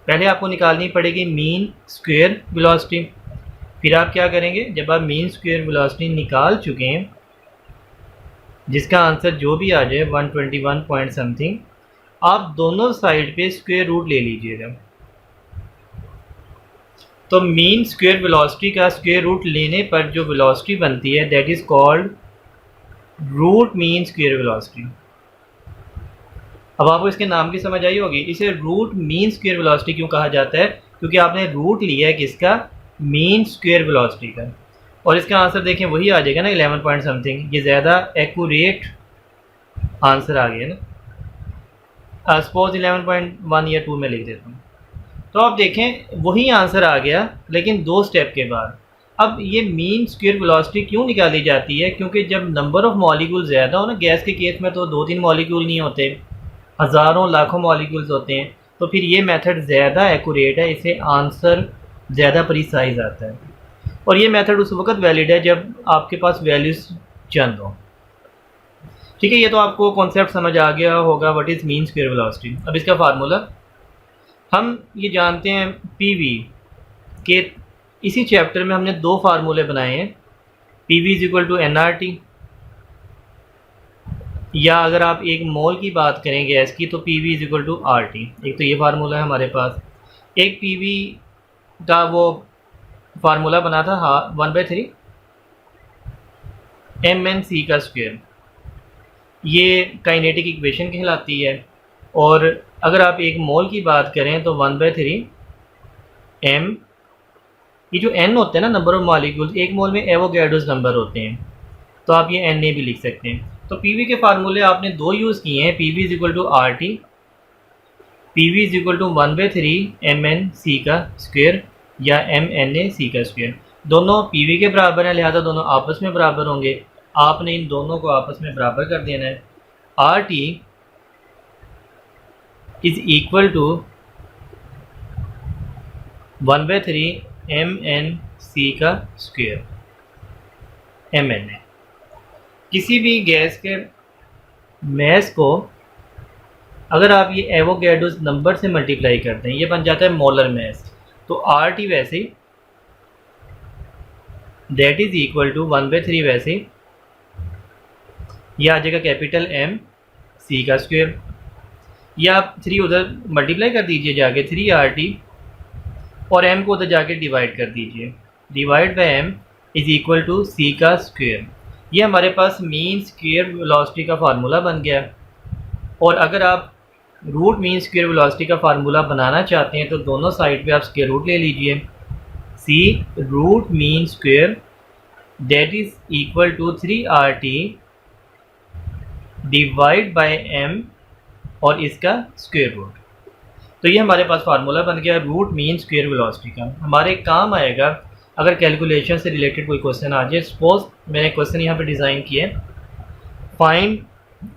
पहले आपको निकालनी पड़ेगी मीन स्क्वायर वेलोसिटी, फिर आप क्या करेंगे, जब आप मीन स्क्वायर वेलोसिटी निकाल चुके हैं जिसका आंसर जो भी आ जाए 121 पॉइंट समथिंग, आप दोनों साइड पे स्क्वायर रूट ले लीजिएगा। तो मीन स्क्वायर वेलोसिटी का स्क्वायर रूट लेने पर जो वेलोसिटी बनती है that is called root mean square velocity. अब आपको इसके नाम की समझ आई होगी, इसे रूट मीन स्क्वायर वेलोसिटी क्यों कहा जाता है, क्योंकि आपने रूट लिया है किसका, मीन स्क्वायर वेलोसिटी का। और इसका आंसर देखें वही आ जाएगा ना 11 पॉइंट समथिंग, ये ज़्यादा एक्यूरेट आंसर आ गया ना। सपोज 11.1 या 2 में लिख देता हूँ, तो आप देखें वही आंसर आ गया लेकिन 2 स्टेप के बाद। अब ये मीन स्क्वायर वेलोसिटी क्यों निकाली जाती है, क्योंकि जब नंबर ऑफ मॉलिक्यूल ज़्यादा हो ना, गैस के केस में तो 2-3 मॉलिक्यूल नहीं होते, हज़ारों लाखों मॉलिक्यूल्स होते हैं, तो फिर ये मेथड ज़्यादा एक्यूरेट है, इससे आंसर ज़्यादा प्रिसाइज आता है। और ये मेथड उस वक्त वैलिड है जब आपके पास वैल्यूज़ चंद हो। ठीक है, ये तो आपको कॉन्सेप्ट समझ आ गया होगा what is mean square velocity. अब इसका फार्मूला हम ये जानते हैं पीवी के, इसी चैप्टर में हमने 2 फार्मूले बनाए हैं, PV is equal to NRT, या अगर आप एक मोल की बात करें गैस की तो PV is equal to RT. एक तो ये फार्मूला है हमारे पास। एक पीवी का वो फार्मूला बना था 1/3 mnc का स्क्वायर, ये काइनेटिक इक्वेशन कहलाती है। और अगर आप एक मोल की बात करें तो 1/3 m, ये जो n होते हैं ना नंबर ऑफ मॉलिक्यूल्स, एक मोल में एवोगैड्रोस नंबर होते हैं, तो आप ये na भी लिख सकते हैं। तो पीवी के फार्मूले आपने 2 यूज़ किए हैं, PV is equal to R T, PV is equal to 1/3 mnc का स्क्वायर या mnac का स्क्वायर। दोनों पीवी के बराबर हैं, लिहाजा दोनों आपस में बराबर होंगे। आपने इन दोनों को आपस में बराबर कर देना है। R T is equal to 1/3 mnc का स्क्वायर mna। किसी भी गैस के मैस को अगर आप ये एवोगैड्रोस नंबर से मल्टीप्लाई करते हैं, ये बन जाता है मोलर मैस। तो आर टी वैसे ही दैट इज इक्वल टू 1/3 वैसे ही, यह आ जाएगा कैपिटल एम सी का स्क्वायर, या आप 3 उधर मल्टीप्लाई कर दीजिए जाके 3RT, और m को उधर जाके डिवाइड कर दीजिए, divide by m is equal to C का स्क्वायर। ये हमारे पास मीन स्क्वायर वेलोसिटी का फार्मूला बन गया। और अगर आप रूट मीन स्क्वायर वेलोसिटी का फार्मूला बनाना चाहते हैं तो दोनों साइड पे आप स्क्वायर रूट ले लीजिए। C root mean square that is equal to 3RT divide by m और इसका स्क्वायर रूट। तो ये हमारे पास फार्मूला बन गया रूट मीन स्क्वायर वेलोसिटी का। हमारे काम आएगा अगर कैलकुलेशन से रिलेटेड कोई क्वेश्चन आ जाए। सपोज मैंने क्वेश्चन यहाँ पे डिज़ाइन किए, find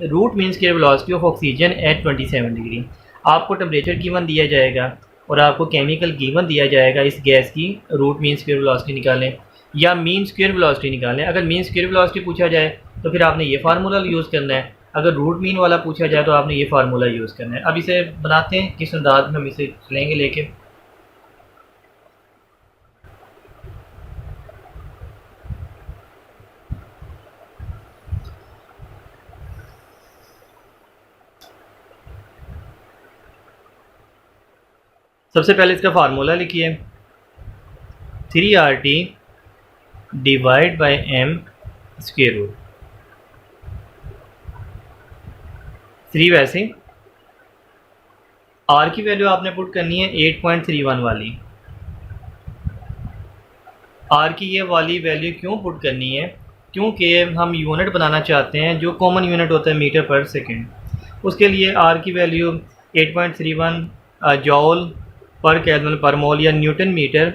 root mean square velocity of oxygen at 27 degree. आपको टेम्परेचर गिवन दिया जाएगा और आपको केमिकल गिवन दिया जाएगा, इस गैस की रूट मीन स्क्वायर वेलोसिटी निकालें या मीन स्क्वायर वेलोसिटी निकालें। अगर मीन स्क्वायर वेलोसिटी पूछा जाए तो फिर आपने ये फार्मूला यूज़ करना है, अगर रूट मीन वाला पूछा जाए तो आपने ये फार्मूला यूज़ करना है। अब इसे बनाते हैं, किस अंदाज में हम इसे चलेंगे लेके। सबसे पहले इसका फार्मूला लिखिए 3RT divide by m square root. 3 वैसे R की वैल्यू आपने पुट करनी है 8.31 वाली। R की ये वाली वैल्यू क्यों पुट करनी है? क्योंकि हम यूनिट बनाना चाहते हैं जो कॉमन यूनिट होता है मीटर पर सेकेंड। उसके लिए R की वैल्यू 8.31 जॉल पर केल्विन पर मोल या न्यूटन मीटर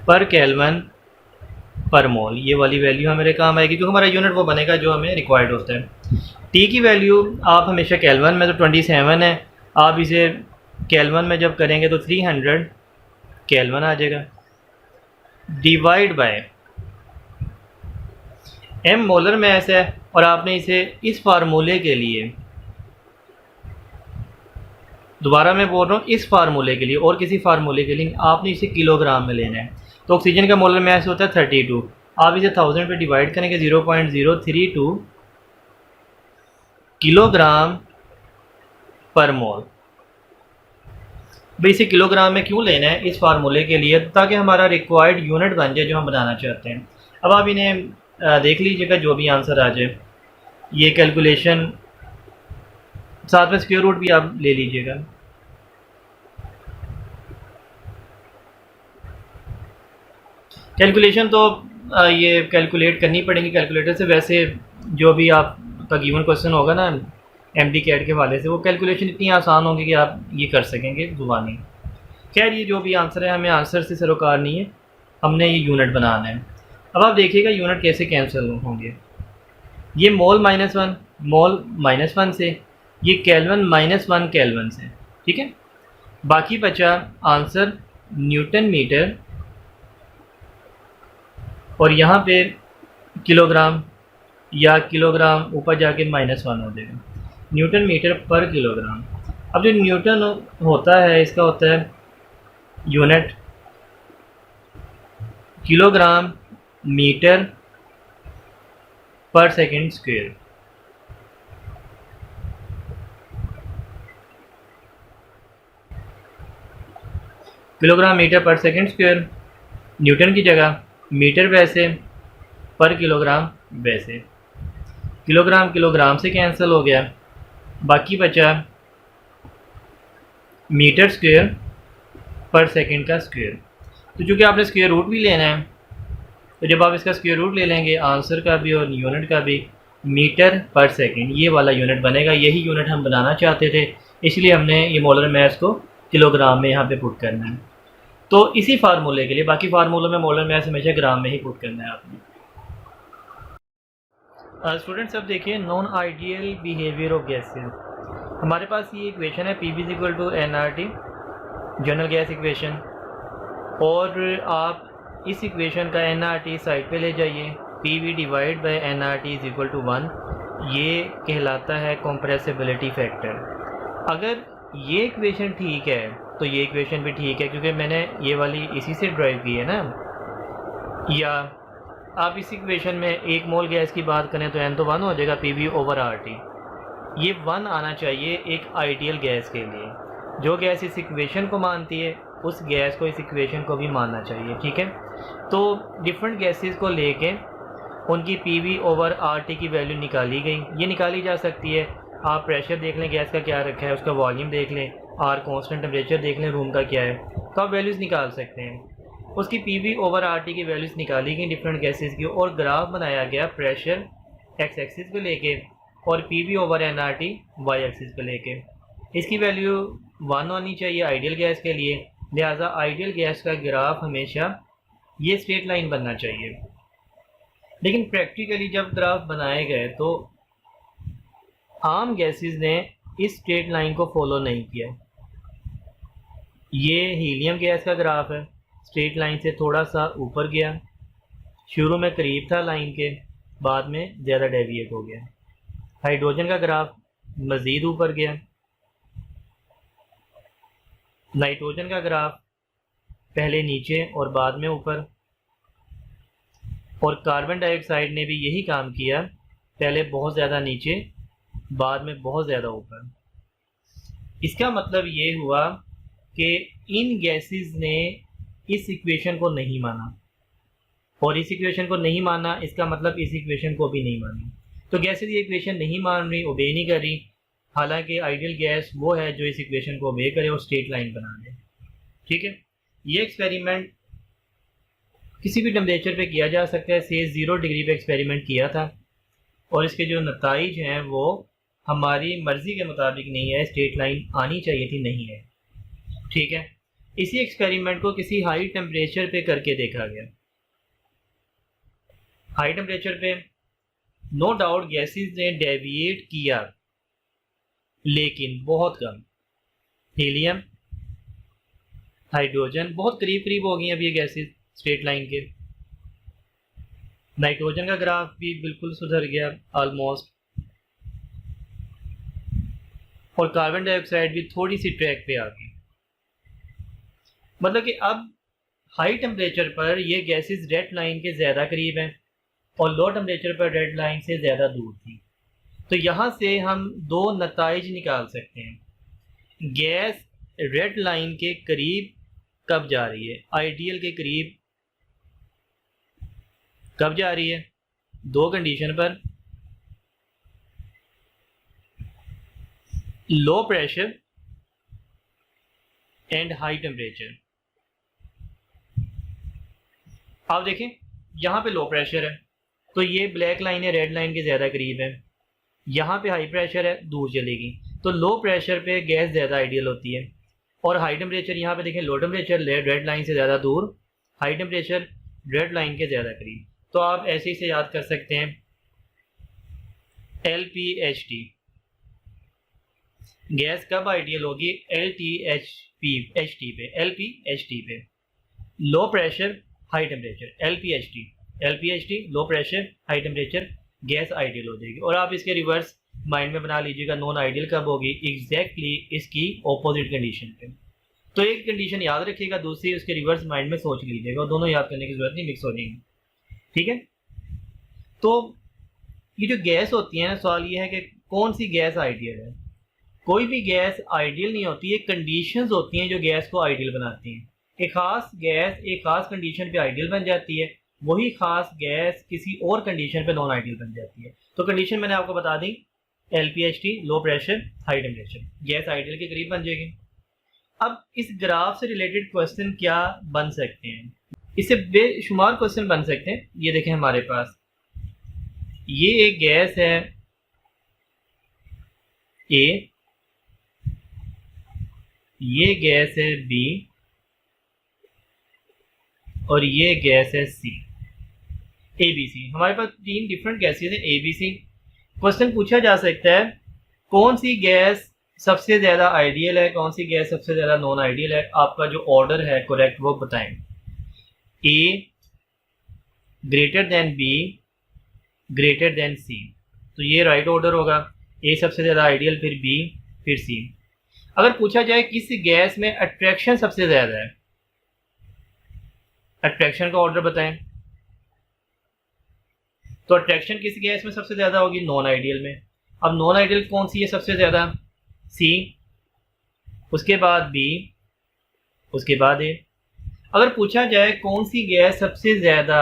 पर केल्विन पर मोल, ये वाली वैल्यू हमारे काम आएगी क्योंकि हमारा यूनिट वो बनेगा जो हमें रिक्वायर्ड होता है। टी की वैल्यू आप हमेशा केल्विन में, तो 27 है, आप इसे केल्विन में जब करेंगे तो 300 केल्विन आ जाएगा divide by m molar mass है और आपने इसे इस फार्मूले के लिए, दोबारा मैं बोल रहा हूँ इस फार्मूले के लिए और किसी फार्मूले के लिए आपने इसे किलोग्राम में लेना है। तो ऑक्सीजन का मोलर मैस होता है 32, आप इसे 1000 पे डिवाइड करेंगे 0.032 किलोग्राम पर मोल। भाई इसे किलोग्राम में क्यों लेना है? इस फार्मूले के लिए, ताकि हमारा रिक्वायर्ड यूनिट बन जाए जो हम बनाना चाहते हैं। अब आप इन्हें देख लीजिएगा, जो भी आंसर आ जाए। ये कैलकुलेशन साथ में स्क्वायर रूट भी आप ले लीजिएगा। कैलकुलेशन तो ये कैलकुलेट करनी पड़ेगी कैलकुलेटर से। वैसे जो भी आपका गिवन क्वेश्चन होगा ना MD कैट के हवाले से, वो कैलकुलेशन इतनी आसान होगी कि आप ये कर सकेंगे जुबानी। खैर ये जो भी आंसर है, हमें आंसर से सरोकार नहीं है, हमने ये यूनिट बनाना है। अब आप देखिएगा यूनिट कैसे कैंसिल होंगे। ये मोल -1 मोल -1 से, ये केल्विन -1 केल्विन से, ठीक है। बाकी बचा आंसर न्यूटन मीटर और यहाँ पे किलोग्राम, या किलोग्राम ऊपर जाके -1 हो जाएगा, न्यूटन मीटर पर किलोग्राम। अब जो न्यूटन होता है इसका होता है यूनिट किलोग्राम मीटर पर सेकंड स्क्वायर। किलोग्राम मीटर पर सेकंड स्क्वायर, न्यूटन की जगह मीटर वैसे, पर किलोग्राम वैसे। किलोग्राम किलोग्राम से कैंसिल हो गया, बाकी बचा मीटर स्क्वायर पर सेकंड का स्क्वायर। तो चूँकि आपने स्क्वायर रूट भी लेना है, तो जब आप इसका स्क्वायर रूट ले लेंगे आंसर का भी और यूनिट का भी, मीटर पर सेकंड ये वाला यूनिट बनेगा। यही यूनिट हम बनाना चाहते थे, इसलिए हमने ये मोलर मैस को किलोग्राम में यहाँ पे पुट करना है। तो इसी फार्मूले के लिए, बाकी फार्मूलों में मोलर मैस हमेशा ग्राम में ही पुट करना है आपने। स्टूडेंट्स अब देखिए non ideal behaviour of gases. हमारे पास ये इक्वेशन है PV = nRT, general gas equation, और आप इस इक्वेशन का nRT साइड पे ले जाइए। PV डिवाइड बाय nRT = 1, ये कहलाता है कंप्रेसिबिलिटी फैक्टर। अगर ये इक्वेशन ठीक है तो ये इक्वेशन भी ठीक है, क्योंकि मैंने ये वाली इसी से ड्राइव की है ना। या आप इस इक्वेशन में 1 मोल गैस की बात करें तो n तो 1 हो जाएगा PV/RT। ये 1 आना चाहिए एक आइडियल गैस के लिए। जो गैस इस इक्वेशन को मानती है उस गैस को इस इक्वेशन को भी मानना चाहिए, ठीक है। तो डिफरेंट गैसेस को लेके उनकी PV/RT की वैल्यू निकाली गई। ये निकाली जा सकती है, आप प्रेशर देख लें गैस का क्या रखा है, उसका वॉल्यूम देख लें, R कांस्टेंट, टेम्परेचर देख लें रूम का क्या है, तो आप वैल्यूज़ निकाल सकते हैं। उसकी P V over R T की वैल्यूज़ निकाली गई डिफरेंट गैसेस की, और ग्राफ बनाया गया प्रेशर एक्स एक्सिस पे लेके और P V over N R T Y axis पे लेके। इसकी वैल्यू 1 होनी चाहिए आइडियल गैस के लिए, लिहाजा आइडियल गैस का ग्राफ हमेशा ये स्ट्रेट लाइन बनना चाहिए। लेकिन प्रैक्टिकली जब ग्राफ बनाए गए तो आम गैसेस ने इस स्ट्रेट लाइन को फॉलो नहीं किया। ये हीलियम गैस का ग्राफ है, स्ट्रेट लाइन से थोड़ा सा ऊपर गया, शुरू में करीब था लाइन के, बाद में ज़्यादा डेविएट हो गया। हाइड्रोजन का ग्राफ मज़ीद ऊपर गया, नाइट्रोजन का ग्राफ पहले नीचे और बाद में ऊपर, और कार्बन डाइऑक्साइड ने भी यही काम किया, पहले बहुत ज़्यादा नीचे बाद में बहुत ज़्यादा ऊपर। इसका मतलब ये हुआ कि इन गैसेस ने इस इक्वेशन को नहीं माना, और इस इक्वेशन को नहीं माना इसका मतलब इस इक्वेशन को भी नहीं माना। तो गैसेस ये इक्वेशन नहीं मान रही, ओबे नहीं कर रही, हालांकि आइडियल गैस वो है जो इस इक्वेशन को ओबे करे और स्ट्रेट लाइन बना दे। ठीक है, ये एक्सपेरिमेंट किसी भी टेम्परेचर पे किया जा सकता है। से 0 डिग्री पे एक्सपेरिमेंट किया था और इसके जो नताइज हैं वो हमारी मर्ज़ी के मुताबिक नहीं है, स्ट्रेट लाइन आनी चाहिए थी, नहीं है। ठीक है, इसी एक्सपेरिमेंट को किसी हाई टेम्परेचर पे करके देखा गया। हाई टेम्परेचर पे नो डाउट गैसेस ने डेविएट किया, लेकिन बहुत कम। हीलियम, हाइड्रोजन बहुत करीब करीब हो गई अब ये गैसेस स्ट्रेट लाइन के। नाइट्रोजन का ग्राफ भी बिल्कुल सुधर गया ऑलमोस्ट, और कार्बन डाइऑक्साइड भी थोड़ी सी ट्रैक पे आ गई। मतलब कि अब हाई टेम्परेचर पर ये गैसेस रेड लाइन के ज़्यादा करीब हैं और लो टेम्परेचर पर रेड लाइन से ज़्यादा दूर थी। तो यहाँ से हम दो नताइज निकाल सकते हैं। गैस रेड लाइन के करीब कब जा रही है, आइडियल के करीब कब जा रही है? दो कंडीशन पर, low pressure and high temperature. आप देखें यहाँ पे लो प्रेशर है तो ये ब्लैक लाइन है रेड लाइन के ज़्यादा करीब है, यहाँ पे हाई प्रेशर है दूर चलेगी। तो लो प्रेशर पे गैस ज़्यादा आइडियल होती है, और हाई टेम्परेचर यहाँ पे देखें लो टेम्परेचर रेड लाइन से ज़्यादा दूर, हाई टेम्परेचर रेड लाइन के ज़्यादा करीब। तो आप ऐसे ही से याद कर सकते हैं LPHT गैस कब आइडियल होगी? LTHT पे, LPHT पे, low pressure high temperature, LPHT low pressure high temperature gas ideal हो जाएगी। और आप इसके रिवर्स माइंड में बना लीजिएगा नॉन आइडियल कब होगी, एग्जैक्टली इसकी ऑपोजिट कंडीशन पे। तो एक कंडीशन याद रखिएगा, दूसरी उसके रिवर्स माइंड में सोच लीजिएगा, और दोनों याद करने की जरूरत नहीं, मिक्स हो जाएंगे। ठीक है, तो ये जो गैस होती है ना, सवाल ये है कि कौन सी गैस आइडियल है। कोई भी गैस आइडियल नहीं होती, ये कंडीशंस होती हैं जो गैस को आइडियल बनाती हैं। एक खास गैस एक खास कंडीशन पे आइडियल बन जाती है, वही खास गैस किसी और कंडीशन पे नॉन आइडियल बन जाती है। तो कंडीशन मैंने आपको बता दी, LPHT low pressure high temperature, gas ideal के करीब बन जाएगी। अब इस ग्राफ से रिलेटेड क्वेश्चन क्या बन सकते हैं? इससे बेशुमार क्वेश्चन बन सकते हैं। ये देखें हमारे पास ये एक गैस है A, ये गैस है B, और ये गैस है C, ABC। हमारे पास तीन डिफरेंट गैसेस हैं ABC। क्वेश्चन पूछा जा सकता है कौन सी गैस सबसे ज़्यादा आइडियल है, कौन सी गैस सबसे ज़्यादा नॉन आइडियल है। आपका जो ऑर्डर है करेक्ट वो बताएं। A greater than B greater than C, तो ये राइट ऑर्डर होगा। A सबसे ज़्यादा आइडियल, फिर B, फिर C। अगर पूछा जाए किस गैस में अट्रैक्शन सबसे ज़्यादा है, अट्रैक्शन का ऑर्डर बताएं। तो अट्रैक्शन किस गैस में सबसे ज़्यादा होगी? नॉन आइडियल में। अब नॉन आइडियल कौन सी है सबसे ज़्यादा? C, उसके बाद B, उसके बाद A। अगर पूछा जाए कौन सी गैस सबसे ज़्यादा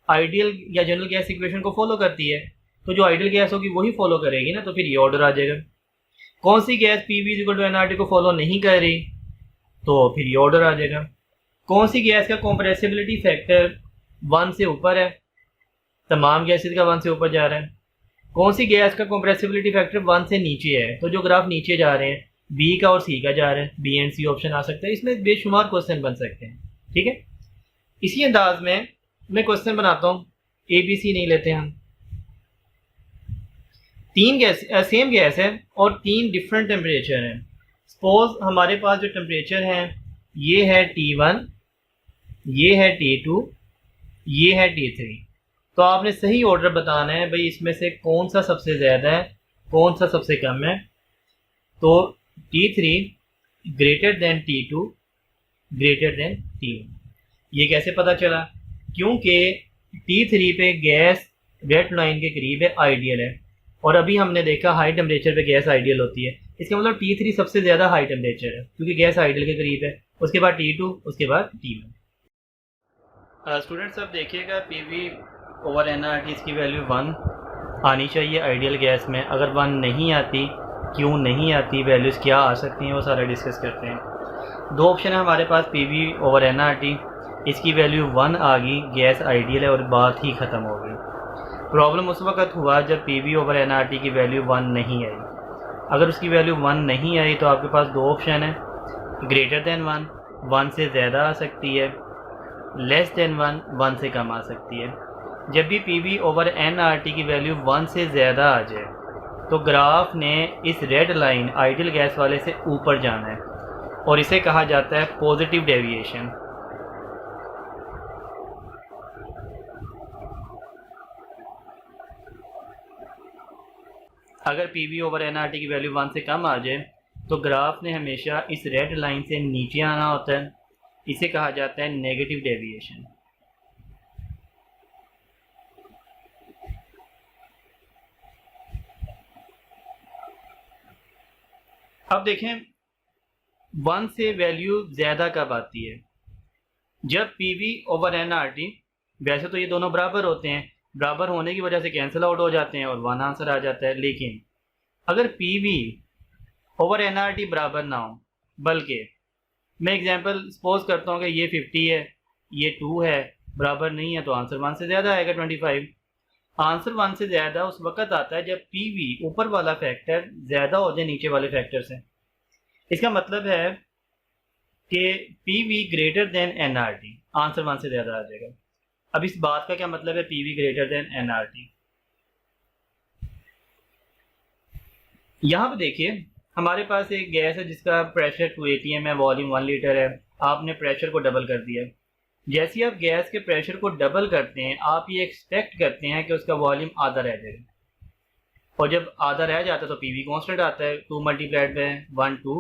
आइडियल या जनरल गैस इक्वेशन को फॉलो करती है, तो जो आइडियल गैस होगी वही फॉलो करेगी ना, तो फिर ये ऑर्डर आ जाएगा। कौन सी गैस PV = NRT को फॉलो नहीं कर रही, तो फिर ये ऑर्डर आ जाएगा। कौन सी गैस का कंप्रेसिबिलिटी फैक्टर 1 से ऊपर है? तमाम गैसेस का 1 से ऊपर जा रहा है। कौन सी गैस का कंप्रेसिबिलिटी फैक्टर 1 से नीचे है? तो जो ग्राफ नीचे जा रहे हैं बी का और सी का जा रहा है, बी एंड सी ऑप्शन आ सकता है। इसमें बेशुमार क्वेश्चन बन सकते हैं, ठीक है। इसी अंदाज में मैं क्वेश्चन बनाता हूँ, ए बी सी नहीं लेते हम। तीन गैस सेम गैस है और 3 डिफरेंट टेम्परेचर हैं। सपोज हमारे पास जो टेम्परेचर है ये है T1, ये है T2, ये है T3। तो आपने सही ऑर्डर बताना है भाई, इसमें से कौन सा सबसे ज़्यादा है, कौन सा सबसे कम है। तो T3 greater than T2 greater than T1। ये कैसे पता चला? क्योंकि T3 पे गैस रेड लाइन के करीब है, आइडियल है। और अभी हमने देखा हाई टेम्परेचर पे गैस आइडियल होती है। इसका मतलब T3 सबसे ज़्यादा हाई टेम्परेचर है क्योंकि गैस आइडियल के करीब है। उसके बाद T2, उसके बाद T1। स्टूडेंट्स अब देखिएगा PV ओवर NRT इसकी वैल्यू 1 आनी चाहिए आइडियल गैस में। अगर 1 नहीं आती, क्यों नहीं आती, वैल्यूज़ क्या आ सकती हैं, वो सारा डिस्कस करते हैं। 2 ऑप्शन है हमारे पास, PV ओवर NRT, इसकी वैल्यू 1 आ गई, गैस आइडियल है और बात ही ख़त्म हो गई। प्रॉब्लम उस वक्त हुआ जब PV ओवर NRT की वैल्यू 1 नहीं आई। अगर उसकी वैल्यू 1 नहीं आई तो आपके पास 2 ऑप्शन है, ग्रेटर देन 1, 1 से ज़्यादा आ सकती है, लेस देन 1, 1 से कम आ सकती है। जब भी PV ओवर NRT की वैल्यू 1 से ज़्यादा आ जाए तो ग्राफ ने इस रेड लाइन आइडियल गैस वाले से ऊपर जाना है और इसे कहा जाता है पॉजिटिव डेविएशन। अगर PV ओवर NRT की वैल्यू 1 से कम आ जाए तो ग्राफ ने हमेशा इस रेड लाइन से नीचे आना होता है, इसे कहा जाता है नेगेटिव डेविएशन। अब देखें 1 से वैल्यू ज़्यादा कब आती है? जब PV ओवर NRT, वैसे तो ये दोनों बराबर होते हैं, बराबर होने की वजह से कैंसिल आउट हो जाते हैं और 1 आंसर आ जाता है। लेकिन अगर PV ओवर NRT बराबर ना हो, बल्कि मैं एग्जांपल सपोज करता हूँ कि ये 50 है, ये 2 है, बराबर नहीं है, तो आंसर 1 से ज़्यादा आएगा 25। आंसर 1 से ज़्यादा उस वक्त आता है जब PV ऊपर वाला फैक्टर ज़्यादा हो जाए नीचे वाले फैक्टर से। इसका मतलब है कि PV greater than NRT, answer 1 से ज़्यादा आ जाएगा। अब इस बात का क्या मतलब है PV ग्रेटर देन NRT? यहाँ पे देखिए हमारे पास एक गैस है जिसका प्रेशर 2 atm है, वॉल्यूम 1 लीटर है। आपने प्रेशर को डबल कर दिया। जैसे ही आप गैस के प्रेशर को डबल करते हैं आप ये एक्सपेक्ट करते हैं कि उसका वॉल्यूम आधा रह जाएगा, और जब आधा रह जाता है तो PV कांस्टेंट आता है। 2 multiplied by 1 2,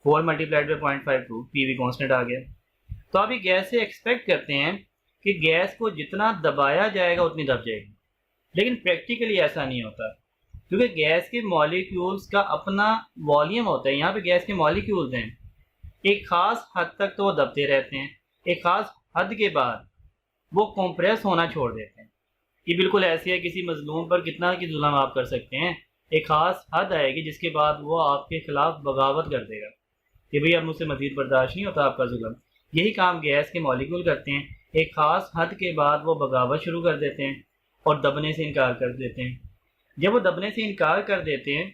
4 multiplied by 0.52, PV constant आ गया। तो आप ये गैस से एक्सपेक्ट करते हैं कि गैस को जितना दबाया जाएगा उतनी दब जाएगी, लेकिन प्रैक्टिकली ऐसा नहीं होता क्योंकि गैस के मॉलिक्यूल्स का अपना वॉल्यूम होता है। यहाँ पे गैस के मॉलिक्यूल्स हैं, एक ख़ास हद तक तो वो दबते रहते हैं, एक ख़ास हद के बाद वो कंप्रेस होना छोड़ देते हैं। ये बिल्कुल ऐसे है किसी मजलूम पर कितना की जुल्म आप कर सकते हैं, एक ख़ास हद आएगी जिसके बाद वो आपके ख़िलाफ़ बगावत कर देगा कि भाई अब मुझसे मज़ीद बर्दाश्त नहीं होता आपका जुल्म। यही काम गैस के मॉलिक्यूल करते हैं, एक ख़ास हद के बाद वो बगावत शुरू कर देते हैं और दबने से इनकार कर देते हैं। जब वो दबने से इनकार कर देते हैं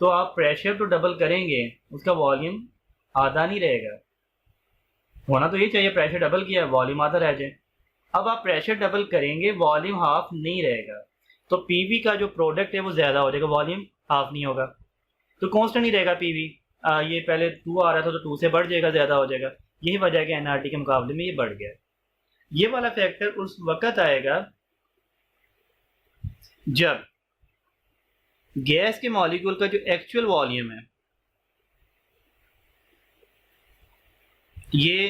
तो आप प्रेशर तो डबल करेंगे, उसका वॉल्यूम आधा नहीं रहेगा। होना तो ये चाहिए प्रेशर डबल किया वॉल्यूम आधा रह जाए। अब आप प्रेशर डबल करेंगे वॉल्यूम हाफ नहीं रहेगा, तो PV का जो प्रोडक्ट है वो ज़्यादा हो जाएगा, वॉल्यूम हाफ नहीं होगा, तो कांस्टेंट नहीं रहेगा PV। ये पहले 2 आ रहा था तो 2 से बढ़ जाएगा, ज़्यादा हो जाएगा। यही वजह है कि NRT के मुकाबले में ये बढ़ गया। ये वाला फैक्टर उस वक्त आएगा जब गैस के मॉलिक्यूल का जो एक्चुअल वॉल्यूम है ये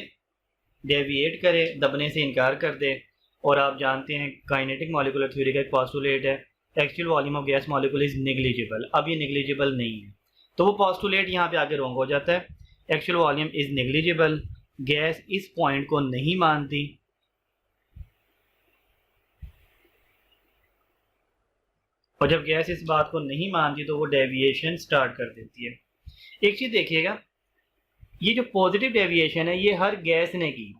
डेविएट करे, दबने से इनकार कर दे। और आप जानते हैं काइनेटिक मॉलिक्यूलर थ्योरी का एक पोस्टुलेट है, actual volume of gas molecule is negligible. अब ये नेग्लिजिबल नहीं है तो वो पोस्टुलेट यहाँ पे आगे रॉन्ग हो जाता है। Actual volume is negligible, gas इस पॉइंट को नहीं मानती। और जब गैस इस बात को नहीं मानती तो वो डेविएशन स्टार्ट कर देती है। एक चीज़ देखिएगा, ये जो पॉजिटिव डेविएशन है ये हर गैस ने की,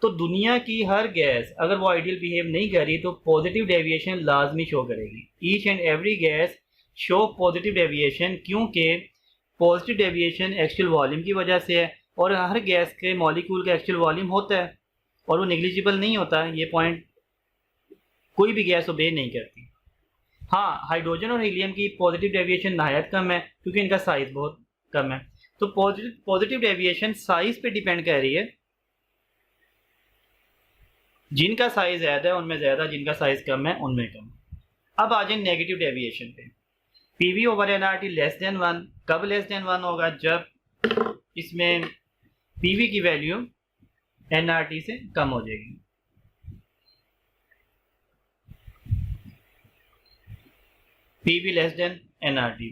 तो दुनिया की हर गैस अगर वो आइडियल बिहेव नहीं कर रही तो पॉजिटिव डेविएशन लाजमी शो करेगी। Each and every gas show positive deviation, क्योंकि पॉजिटिव डेविएशन एक्चुअल वॉल्यूम की वजह से है, और हर गैस के मॉलिक्यूल का एक्चुअल वॉल्यूम होता है और वो नेग्लिजिबल नहीं होता। ये पॉइंट कोई भी गैस ओबे नहीं करती। हाँ, हाइड्रोजन और हीलियम की पॉजिटिव डेविएशन नहायत कम है क्योंकि इनका साइज बहुत कम है। तो पॉजिटिव डेविएशन साइज पे डिपेंड कर रही है, जिनका साइज ज़्यादा है उनमें ज़्यादा, जिनका साइज कम है उनमें कम। अब आ जाए नेगेटिव डेविएशन पे। PV over NRT less than 1। कब लेस देन 1 होगा? जब इसमें पीवी की वैल्यू एनआरटी से कम हो जाएगी। पीवी लेस देन एनआरटी,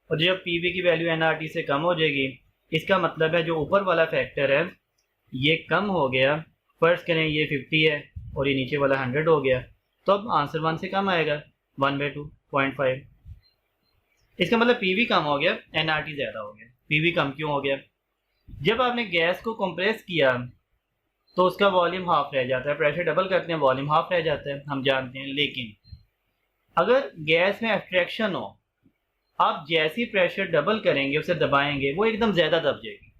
और जब पीवी की वैल्यू एनआरटी से कम हो जाएगी इसका मतलब है जो ऊपर वाला फैक्टर है ये कम हो गया। फर्स्ट करें ये 50 है और ये नीचे वाला 100 हो गया, तो अब आंसर 1 से कम आएगा, 1/2 0.5। इसका मतलब पीवी कम हो गया, एनआरटी ज़्यादा हो गया। पीवी कम क्यों हो गया? जब आपने गैस को कंप्रेस किया तो उसका वॉल्यूम हाफ रह जाता है, प्रेशर डबल करते हैं वॉल्यूम हाफ रह जाता है, हम जानते हैं। लेकिन अगर गैस में अट्रैक्शन हो, आप जैसी प्रेशर डबल करेंगे उसे दबाएंगे वो एकदम ज़्यादा दब जाएगी,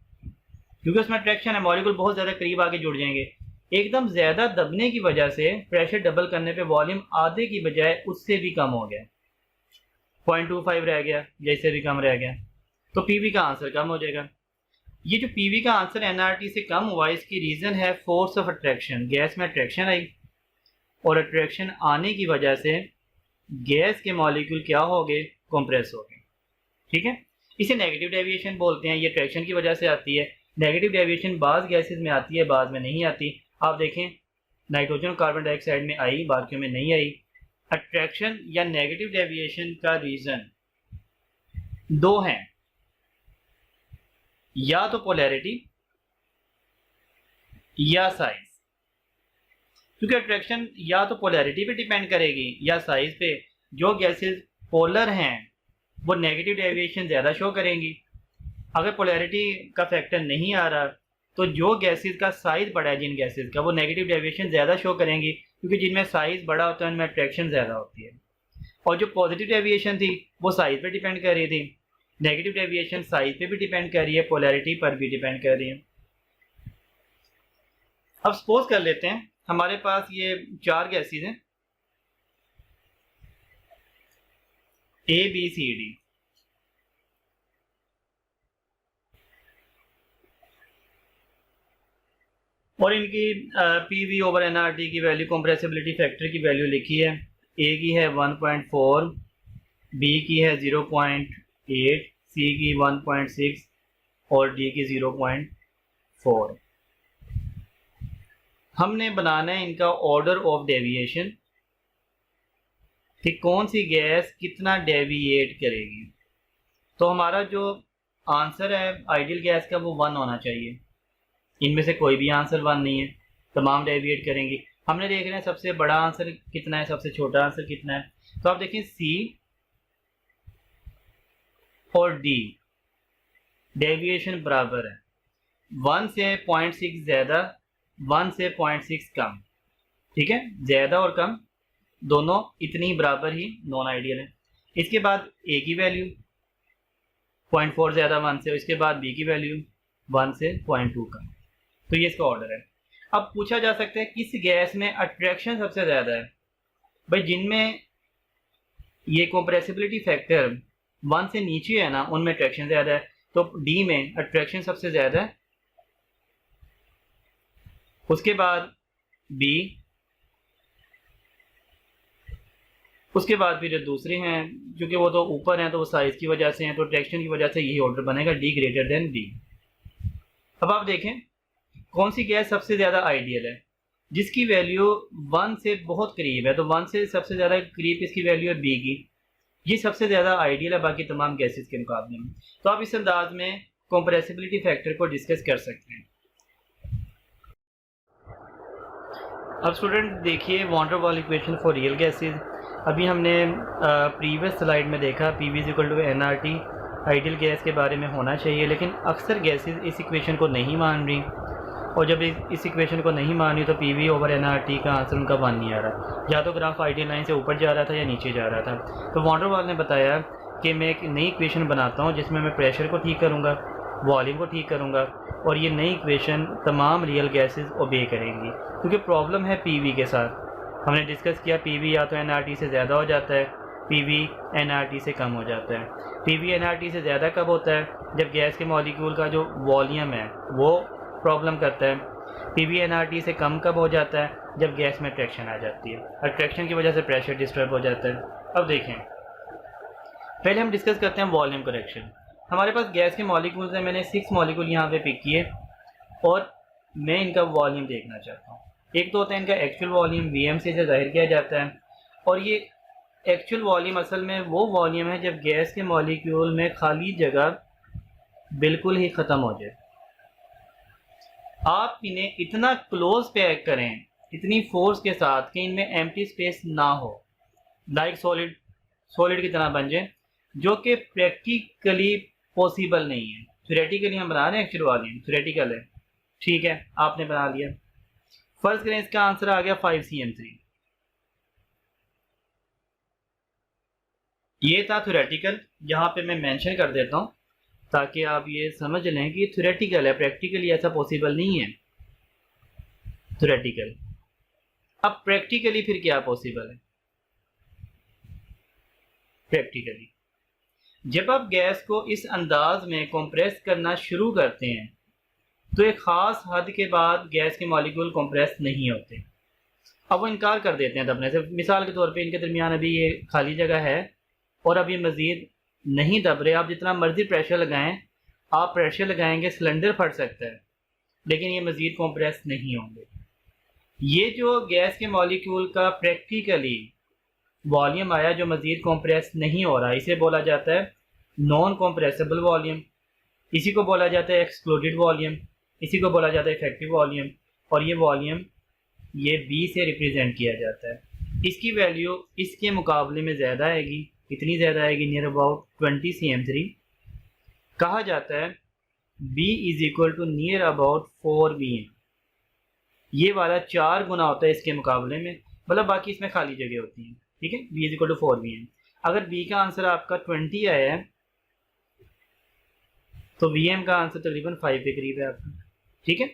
क्योंकि उसमें अट्रैक्शन है, मॉलिक्यूल बहुत ज़्यादा करीब आके जुड़ जाएंगे। एकदम ज़्यादा दबने की वजह से प्रेशर डबल करने पे वॉल्यूम आधे की बजाय उससे भी कम हो गया, 0.25 रह गया, जैसे भी कम रह गया, तो पीवी का आंसर कम हो जाएगा। ये जो पीवी का आंसर एनआरटी से कम हुआ इसकी रीज़न है फोर्स ऑफ अट्रैक्शन। गैस में अट्रैक्शन आई और अट्रैक्शन आने की वजह से गैस के मॉलिक्यूल क्या हो गए? कंप्रेस हो गए। ठीक है, इसे नेगेटिव डेविएशन बोलते हैं। ये अट्रैक्शन की वजह से आती है। नेगेटिव डेविएशन बाज़ गैसेस में आती है, बाज़ में नहीं आती। आप देखें नाइट्रोजन और कार्बन डाइऑक्साइड में आई, बाकियों में नहीं आई। अट्रैक्शन या नेगेटिव डेविएशन का रीज़न दो हैं, या तो पोलैरिटी या साइज। क्योंकि अट्रैक्शन या तो पोलैरिटी पे डिपेंड करेगी या साइज पे। जो गैसेस पोलर हैं वो नेगेटिव डेविएशन ज़्यादा शो करेंगी। अगर पोलैरिटी का फैक्टर नहीं आ रहा तो जो गैसेस का साइज बड़ा है, जिन गैसेस का, वो नेगेटिव डेविएशन ज़्यादा शो करेंगी, क्योंकि जिनमें साइज बड़ा होता है उनमें अट्रैक्शन ज़्यादा होती है। और जो पॉजिटिव डेविएशन थी वो साइज पे डिपेंड कर रही थी, नेगेटिव डेविएशन साइज पे भी डिपेंड कर रही है, पोलैरिटी पर भी डिपेंड कर रही है। अब सपोज कर लेते हैं हमारे पास ये 4 गैसेस हैं, ए बी सी डी। और इनकी पीवी ओवर एनआरटी की वैल्यू, कंप्रेसिबिलिटी फैक्टर की वैल्यू लिखी है। ए की है 1.4, बी की है 0.8, सी की 1.6 और डी की 0.4। हमने बनाना है इनका ऑर्डर ऑफ डेविएशन कि कौन सी गैस कितना डेविएट करेगी। तो हमारा जो आंसर है आइडियल गैस का वो 1 होना चाहिए। इनमें से कोई भी आंसर 1 नहीं है, तमाम डेविएट करेंगी। हमने देख रहे हैं सबसे बड़ा आंसर कितना है, सबसे छोटा आंसर कितना है। तो आप देखें सी और डी डेविएशन बराबर है, 1 से 0.6 ज़्यादा, 1 से 0.6 कम। ठीक है, ज़्यादा और कम दोनों इतनी बराबर ही नॉन आइडियल है। इसके बाद ए की वैल्यू 0.4 ज़्यादा 1 से, इसके बाद बी की वैल्यू 1 से 0.2 कम। तो ये इसका ऑर्डर है। अब पूछा जा सकता है किस गैस में अट्रैक्शन सबसे ज़्यादा है। भाई जिनमें ये कंप्रेसिबिलिटी फैक्टर 1 से नीचे है ना, उनमें अट्रैक्शन ज़्यादा है। तो डी में अट्रैक्शन सबसे ज़्यादा है, उसके बाद बी, उसके फिर जो दूसरे हैं क्योंकि वो तो ऊपर हैं तो वो साइज की वजह से हैं, तो अट्रैक्शन की वजह से यही ऑर्डर बनेगा, डी ग्रेटर देन बी। अब आप देखें कौन सी गैस सबसे ज़्यादा आइडियल है, जिसकी वैल्यू 1 से बहुत करीब है। तो 1 से सबसे ज़्यादा करीब इसकी वैल्यू है बी की, ये सबसे ज़्यादा आइडियल है बाकी तमाम गैसेस के मुकाबले में। तो आप इस अंदाज में कंप्रेसिबिलिटी फैक्टर को डिस्कस कर सकते हैं। अब स्टूडेंट देखिए van der Waals equation for real gases. अभी हमने प्रीवियस स्लाइड में देखा P V is equal to N R T ideal gas के बारे में होना चाहिए, लेकिन अक्सर गैसेस इस इक्वेशन को नहीं मान रही, और जब इस इक्वेशन को नहीं मान रही तो P V over N R T का आंसर उनका 1 नहीं आ रहा, या तो ग्राफ आइडियल लाइन से ऊपर जा रहा था या नीचे जा रहा था। तो वॉन डेर वाल ने बताया कि मैं एक नई इक्वेशन बनाता हूँ जिसमें मैं प्रेशर को ठीक करूँगा, वॉल्यूम को ठीक करूँगा, और ये नई इक्वेशन तमाम रियल गैसेस ओबे करेंगी। क्योंकि प्रॉब्लम है पीवी के साथ, हमने डिस्कस किया पीवी या तो एनआरटी से ज़्यादा हो जाता है, पीवी एनआरटी से कम हो जाता है। पीवी एनआरटी से ज़्यादा कब होता है? जब गैस के मॉलिक्यूल का जो वॉल्यूम है वो प्रॉब्लम करता है। पीवी एनआरटी से कम कब हो जाता है? जब गैस में अट्रैक्शन आ जाती है, अट्रैक्शन की वजह से प्रेशर डिस्टर्ब हो जाता है। अब देखें, पहले हम डिस्कस करते हैं वॉल्यूम करेक्शन। हमारे पास गैस के मॉलिक्यूल्स हैं, मैंने 6 मॉलिक्यूल यहाँ पे पिक किए और मैं इनका वॉल्यूम देखना चाहता हूँ। एक तो होता है इनका एक्चुअल वॉल्यूम, वीएम से जाहिर किया जाता है, और ये एक्चुअल वॉल्यूम असल में वो वॉल्यूम है जब गैस के मॉलिक्यूल में खाली जगह बिल्कुल ही ख़त्म हो जाए। आप इन्हें इतना क्लोज पैक करें, इतनी फोर्स के साथ कि इनमें एम्प्टी स्पेस ना हो, लाइक सॉलिड की तरह बन जाए, जो कि प्रैक्टिकली पॉसिबल नहीं है। थ्योरेटिकली हम बना रहे हैं एक्चुअल वॉल्यूम, थ्योरेटिकल है, ठीक है, आपने बना लिया। फर्स्ट करें, इसका आंसर आ गया 5cm3। ये था थ्योरेटिकल, यहाँ पे मैं मेंशन कर देता हूँ ताकि आप ये समझ लें कि ये थ्योरेटिकल है, प्रैक्टिकली ऐसा पॉसिबल नहीं है। थ्योरेटिकल। अब प्रैक्टिकली फिर क्या पॉसिबल है? प्रैक्टिकली जब आप गैस को इस अंदाज में कंप्रेस करना शुरू करते हैं तो एक ख़ास हद के बाद गैस के मॉलिक्यूल कंप्रेस नहीं होते। अब वो इनकार कर देते हैं दबने से। मिसाल के तौर पे इनके दरमियान अभी ये खाली जगह है और अब ये मज़ीद नहीं दब रहे। आप जितना मर्ज़ी प्रेशर लगाएं, आप प्रेशर लगाएंगे सिलेंडर फट सकता है, लेकिन ये मज़ीद कंप्रेस नहीं होंगे। ये जो गैस के मॉलिक्यूल का प्रैक्टिकली वॉल्यूम आया जो मज़ीद कंप्रेस नहीं हो रहा, इसे बोला जाता है नॉन कंप्रेसिबल वॉल्यूम, इसी को बोला जाता है एक्सक्लूडेड वॉल्यूम, इसी को बोला जाता है इफेक्टिव वॉल्यूम, और ये वॉल्यूम ये V से रिप्रेजेंट किया जाता है। इसकी वैल्यू इसके मुकाबले में ज़्यादा आएगी, कितनी ज़्यादा आएगी? Near about 20cm3। कहा जाता है B is equal to near about 4Vm। ये वाला 4 गुना होता है इसके मुकाबले में, मतलब बाकी इसमें खाली जगह होती है, ठीक है। B is equal to 4Vm। अगर B का आंसर आपका 20 आया है तो Vm का आंसर तकरीबन 5 के करीब है आपका, ठीक है।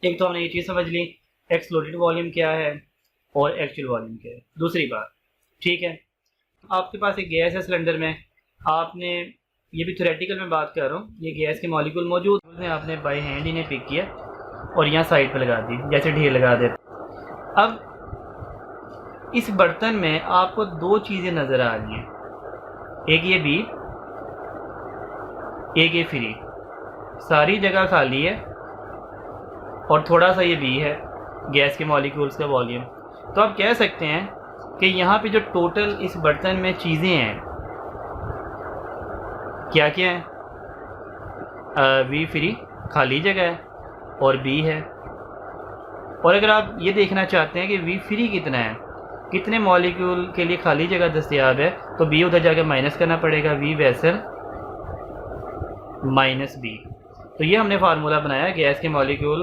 एक तो हमने ये चीज़ समझ ली एक्सक्लूडेड वॉल्यूम क्या है और एक्चुअल वॉल्यूम क्या है। दूसरी बात, ठीक है, आपके पास एक गैस है सिलेंडर में, आपने, ये भी थ्योरेटिकल में बात कर रहा हूँ, ये गैस के मॉलिक्यूल मौजूद हैं, आपने बाय हैंड इन्हें पिक किया और यहाँ साइड पर लगा दी, जैसे ढेर लगा दे। अब इस बर्तन में आपको 2 चीज़ें नज़र आ रही हैं, एक ये B, एक ये फ्री, सारी जगह खाली है और थोड़ा सा ये B है गैस के मॉलिक्यूल्स का वॉल्यूम। तो आप कह सकते हैं कि यहाँ पे जो टोटल इस बर्तन में चीज़ें हैं क्या क्या हैं? V फ्री खाली जगह है और B है। और अगर आप ये देखना चाहते हैं कि V फ्री कितना है, कितने मॉलिक्यूल के लिए खाली जगह दस्तयाब है, तो B उधर जाके माइनस करना पड़ेगा, V वेसल माइनस B। तो ये हमने फार्मूला बनाया गैस के मॉलिक्यूल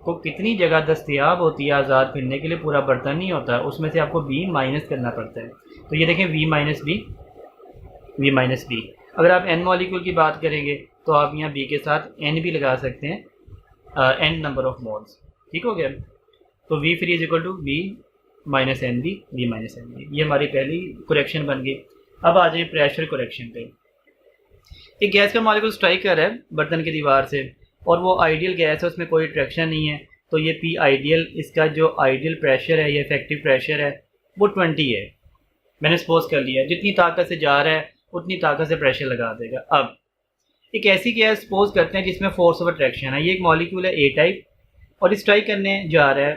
को कितनी जगह दस्तयाब होती है आज़ाद फिरने के लिए, पूरा बर्तन नहीं होता, उसमें से आपको B माइनस करना पड़ता है। तो ये देखें V माइनस B। अगर आप N मॉलिक्यूल की बात करेंगे तो आप यहाँ B के साथ N भी लगा सकते हैं, N नंबर ऑफ मोल्स, ठीक हो गया। तो V free is equal to B minus N B, B minus N B, ये हमारी पहली करेक्शन बन गई। अब आ जाए प्रेशर करेक्शन पे। एक गैस का मॉलिक्यूल स्ट्राइक कर रहा है बर्तन की दीवार से और वो आइडियल गैस है, उसमें कोई अट्रैक्शन नहीं है, तो ये P आइडियल, इसका जो आइडियल प्रेशर है, ये इफेक्टिव प्रेशर है, वो 20 है। मैंने सपोज कर लिया जितनी ताकत से जा रहा है उतनी ताकत से प्रेशर लगा देगा। अब एक ऐसी गैस सपोज करते हैं जिसमें फोर्स ऑफ अट्रैक्शन है, ये एक मॉलिक्यूल है A टाइप और स्ट्राइक करने जा रहा है,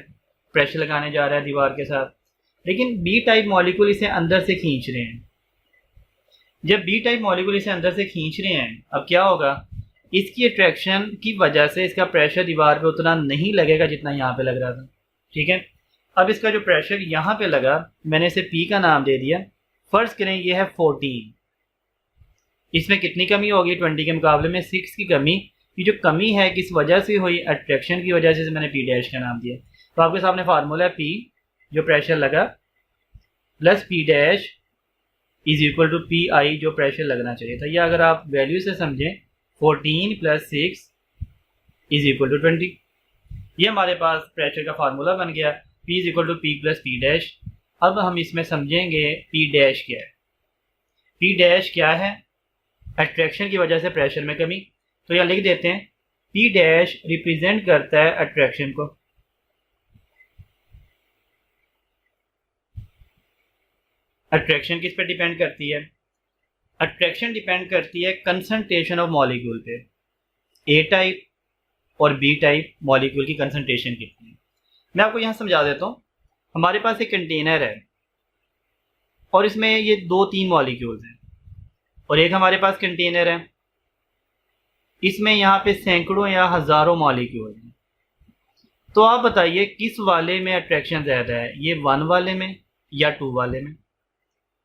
प्रेशर लगाने जा रहा है दीवार के साथ, लेकिन B टाइप मॉलिक्यूल इसे अंदर से खींच रहे हैं। जब B टाइप मॉलिक्यूल इसे अंदर से खींच रहे हैं, अब क्या होगा, इसकी अट्रैक्शन की वजह से इसका प्रेशर दीवार पे उतना नहीं लगेगा जितना यहाँ पे लग रहा था, ठीक है। अब इसका जो प्रेशर यहाँ पे लगा, मैंने इसे P का नाम दे दिया। फर्ज करें ये है 14, इसमें कितनी कमी होगी 20 के मुकाबले में 6 की कमी। ये जो कमी है किस वजह से हुई, अट्रैक्शन की वजह से मैंने पी डैश का नाम दिया। तो आपके सामने फार्मूला है पी जो प्रेशर लगा plus P dash is equal to P I जो प्रेशर लगना चाहिए था। या अगर आप वैल्यू से समझें 14 + 6 इज इक्वल टू 20। ये हमारे पास प्रेशर का फार्मूला बन गया, P is equal to P plus P dash. अब हम इसमें समझेंगे P डैश क्या है। P डैश क्या है, अट्रैक्शन की वजह से प्रेशर में कमी। तो यहाँ लिख देते हैं P डैश रिप्रेजेंट करता है अट्रैक्शन को। अट्रैक्शन किस पे डिपेंड करती है, अट्रैक्शन डिपेंड करती है कंसंट्रेशन ऑफ मॉलिक्यूल पे। ए टाइप और बी टाइप मॉलिक्यूल की कंसंट्रेशन कितनी है। मैं आपको यहाँ समझा देता हूँ। हमारे पास एक कंटेनर है और इसमें ये 2-3 मॉलिक्यूल्स हैं और एक हमारे पास कंटेनर है, इसमें यहाँ पे सैकड़ों या हज़ारों मॉलिक्यूल हैं। तो आप बताइए किस वाले में अट्रैक्शन ज़्यादा है, ये 1 वाले में या 2 वाले में।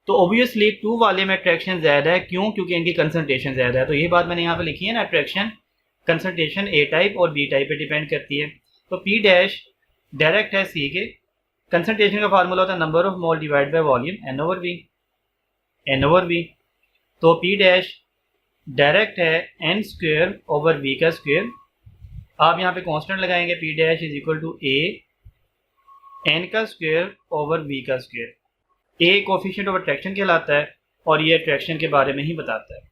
तो ऑब्वियसली 2 वाले में अट्रैक्शन ज़्यादा है। क्यों? क्योंकि इनकी कंसंट्रेशन ज़्यादा है। तो ये बात मैंने यहाँ पे लिखी है ना, अट्रैक्शन कंसंट्रेशन ए टाइप और बी टाइप पे डिपेंड करती है। तो पी डैश डायरेक्ट है सी के, कंसंट्रेशन का फार्मूला होता है number of mole divide by volume N over V. तो पी डैश डायरेक्ट है एन स्क्वायर ओवर वी का स्क्वायर। आप यहाँ पे कांस्टेंट लगाएंगे, P dash is equal to A N का स्क्वायर ओवर वी का square. A coefficient of attraction कहलाता है और ये अट्रैक्शन के बारे में ही बताता है।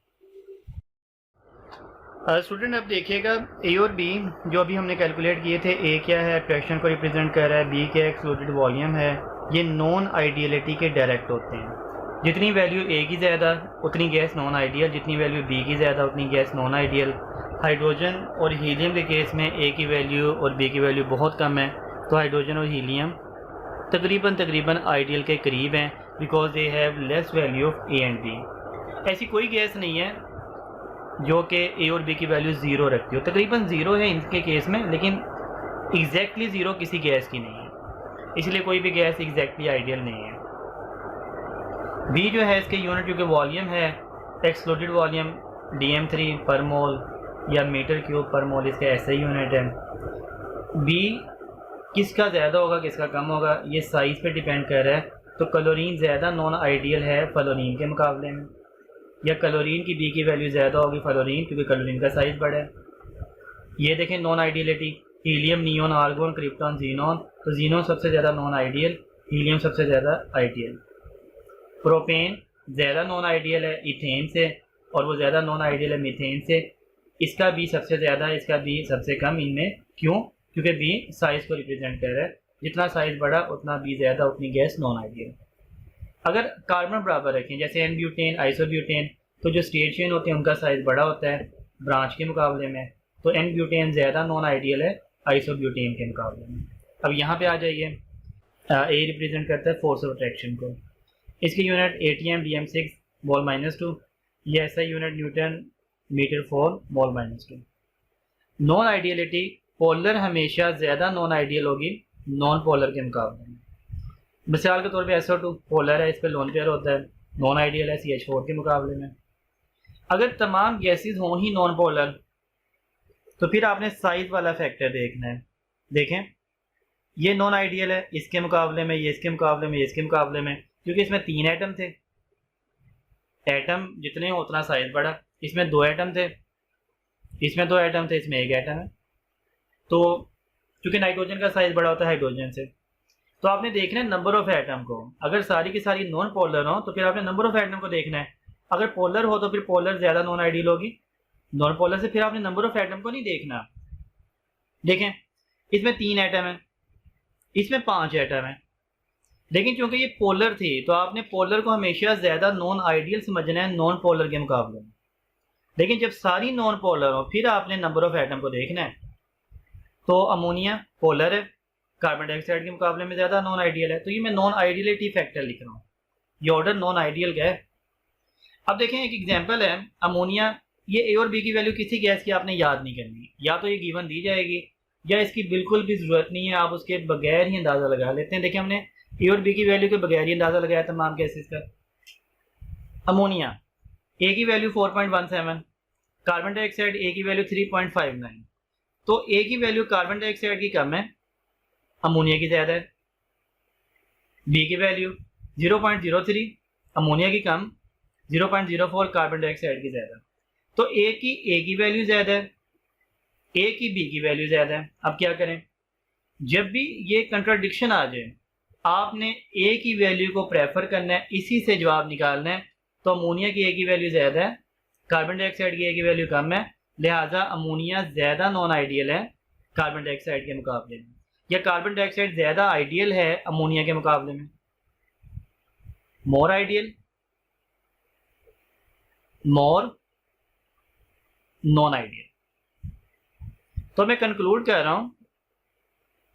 स्टूडेंट अब देखिएगा ए और बी जो अभी हमने कैलकुलेट किए थे, ए क्या है अट्रैक्शन को रिप्रेजेंट कर रहा है, बी क्या एक्सक्लूडेड वॉल्यूम है, ये नॉन आइडियलिटी के डायरेक्ट होते हैं। जितनी वैल्यू ए की ज़्यादा उतनी गैस नॉन आइडियल, जितनी वैल्यू बी की ज़्यादा उतनी गैस नॉन आइडियल। हाइड्रोजन और हीलियम के केस में ए की वैल्यू और बी की वैल्यू बहुत कम है, तो हाइड्रोजन और हीलियम तकरीबन आइडियल के करीब हैं because they have less value of A and B. ऐसी कोई गैस नहीं है जो कि ए और बी की वैल्यू ज़ीरो रखती हो। तकरीबन ज़ीरो है इनके केस में, लेकिन एग्जैक्टली ज़ीरो किसी गैस की नहीं है, इसलिए कोई भी गैस एग्जैक्टली आइडियल नहीं है। बी जो है इसके यूनिट क्योंकि वॉल्यूम है, एक्सक्लूडेड वॉल्यूम dm3 पर मोल या मीटर क्यूब पर मोल इसका ऐसा ही यूनिट है। बी किसका ज़्यादा होगा किसका कम होगा ये साइज़ पे डिपेंड कर रहा है। तो क्लोरीन ज़्यादा नॉन आइडियल है फ्लोरीन के मुकाबले में, या क्लोरीन की बी की वैल्यू ज़्यादा होगी फ्लोरीन क्योंकि क्लोरीन का साइज़ बड़ा है। ये देखें non ideality, helium, neon, argon, krypton, xenon. तो जीनोन सबसे ज़्यादा नॉन आइडियल, हीलियम सबसे ज़्यादा आइडियल। प्रोपेन ज़्यादा नॉन आइडियल है इथेन से और वो ज़्यादा नॉन आइडियल है मीथेन से। इसका बी सबसे ज़्यादा, इसका बी सबसे कम इनमें। क्यों? क्योंकि बी साइज़ को रिप्रेजेंट कर रहा है, जितना साइज़ बड़ा उतना बी ज़्यादा उतनी गैस नॉन आइडियल। अगर कार्बन बराबर रखें जैसे एन ब्यूटेन, आइसोब्यूटेन, तो जो स्टेट चेन होते हैं उनका साइज़ बड़ा होता है ब्रांच के मुकाबले में। तो एन ब्यूटेन ज़्यादा नॉन आइडियल है आइसोब्यूटेन के मुकाबले में। अब यहाँ पे आ जाइए, ए रिप्रेजेंट करता है फोर्स ऑफ अट्रैक्शन को। इसकी यूनिट ATM DM6 मोल -2, ये ऐसा यूनिट न्यूटन मीटर 4 मोल -2। नॉन आइडियलिटी, पोलर हमेशा ज़्यादा नॉन आइडियल होगी नॉन पोलर के मुकाबले में। मिसाल के तौर पे SO2 पोलर है, इस पर लोन पेयर होता है, नॉन आइडियल है CH4 के मुकाबले में। अगर तमाम गैसेस हों ही नॉन पोलर तो फिर आपने साइज वाला फैक्टर देखना है। देखें ये नॉन आइडियल है इसके मुकाबले में, ये इसके मुकाबले में, ये इसके मुकाबले में, क्योंकि इसमें 3 एटम थे। एटम जितने हो उतना साइज बढ़ा। इसमें 2 एटम थे, इसमें 2 एटम थे, इसमें 1 एटम है। तो क्योंकि नाइट्रोजन का साइज बड़ा होता है हाइड्रोजन से, तो आपने देखना है नंबर ऑफ एटम को। अगर सारी की सारी नॉन पोलर हो तो फिर आपने नंबर ऑफ एटम को देखना है। अगर पोलर हो तो फिर पोलर ज़्यादा नॉन आइडियल होगी, नॉन पोलर से फिर आपने नंबर ऑफ एटम को नहीं देखना। देखें इसमें 3 एटम है, इसमें 5 एटम है, लेकिन क्योंकि ये पोलर थी तो आपने पोलर को हमेशा ज़्यादा नॉन आइडियल समझना है नॉन पोलर के मुकाबले में। लेकिन जब सारी नॉन पोलर हो फिर आपने नंबर ऑफ एटम को देखना है। तो अमोनिया पोलर है, कार्बन डाइऑक्साइड के मुकाबले में ज़्यादा नॉन आइडियल है, तो ये मैं नॉन आइडियलिटी फैक्टर लिख रहा हूँ, ये ऑर्डर नॉन आइडियल का है। अब देखें एक एग्जांपल है अमोनिया, ये ए और बी की वैल्यू किसी गैस की आपने याद नहीं करनी, या तो ये गिवन दी जाएगी या इसकी बिल्कुल भी ज़रूरत नहीं है, आप उसके बगैर ही अंदाज़ा लगा लेते हैं। देखिए हमने ए और बी की वैल्यू के बगैर ही अंदाज़ा लगाया तमाम गैसेस का। अमोनिया ए की वैल्यू 4.17, कार्बन डाइऑक्साइड ए की वैल्यू 3.59। तो ए की वैल्यू कार्बन डाइऑक्साइड की कम है, अमोनिया की ज़्यादा है। बी की वैल्यू 0.03, अमोनिया की कम, 0.04 कार्बन डाइऑक्साइड की ज़्यादा। तो ए की वैल्यू ज़्यादा है, ए की बी की वैल्यू ज़्यादा है। अब क्या करें, जब भी ये कंट्राडिक्शन आ जाए आपने ए की वैल्यू को प्रेफर करना है, इसी से जवाब निकालना है। तो अमोनिया की ए की वैल्यू ज़्यादा है, कार्बन डाइऑक्साइड की ए की वैल्यू कम है, लिहाजा अमोनिया ज़्यादा नॉन आइडियल है कार्बन डाइऑक्साइड के मुकाबले में, या कार्बन डाइऑक्साइड ज़्यादा आइडियल है अमोनिया के मुकाबले में, मोर आइडियल, मोर नॉन आइडियल। तो मैं कंक्लूड कर रहा हूँ,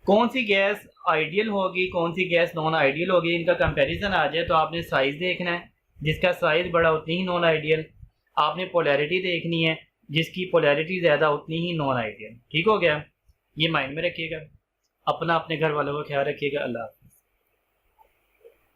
कौन सी गैस आइडियल होगी, कौन सी गैस नॉन आइडियल होगी, इनका कंपैरिजन आ जाए तो आपने साइज देखना है, जिसका साइज बड़ा उतनी ही नॉन आइडियल। आपने पोलैरिटी देखनी है, जिसकी पोलैरिटी ज़्यादा उतनी ही नॉन आइडियल। ठीक हो गया, ये माइंड में रखिएगा। अपना अपने घर वालों का ख्याल रखिएगा। अल्लाह।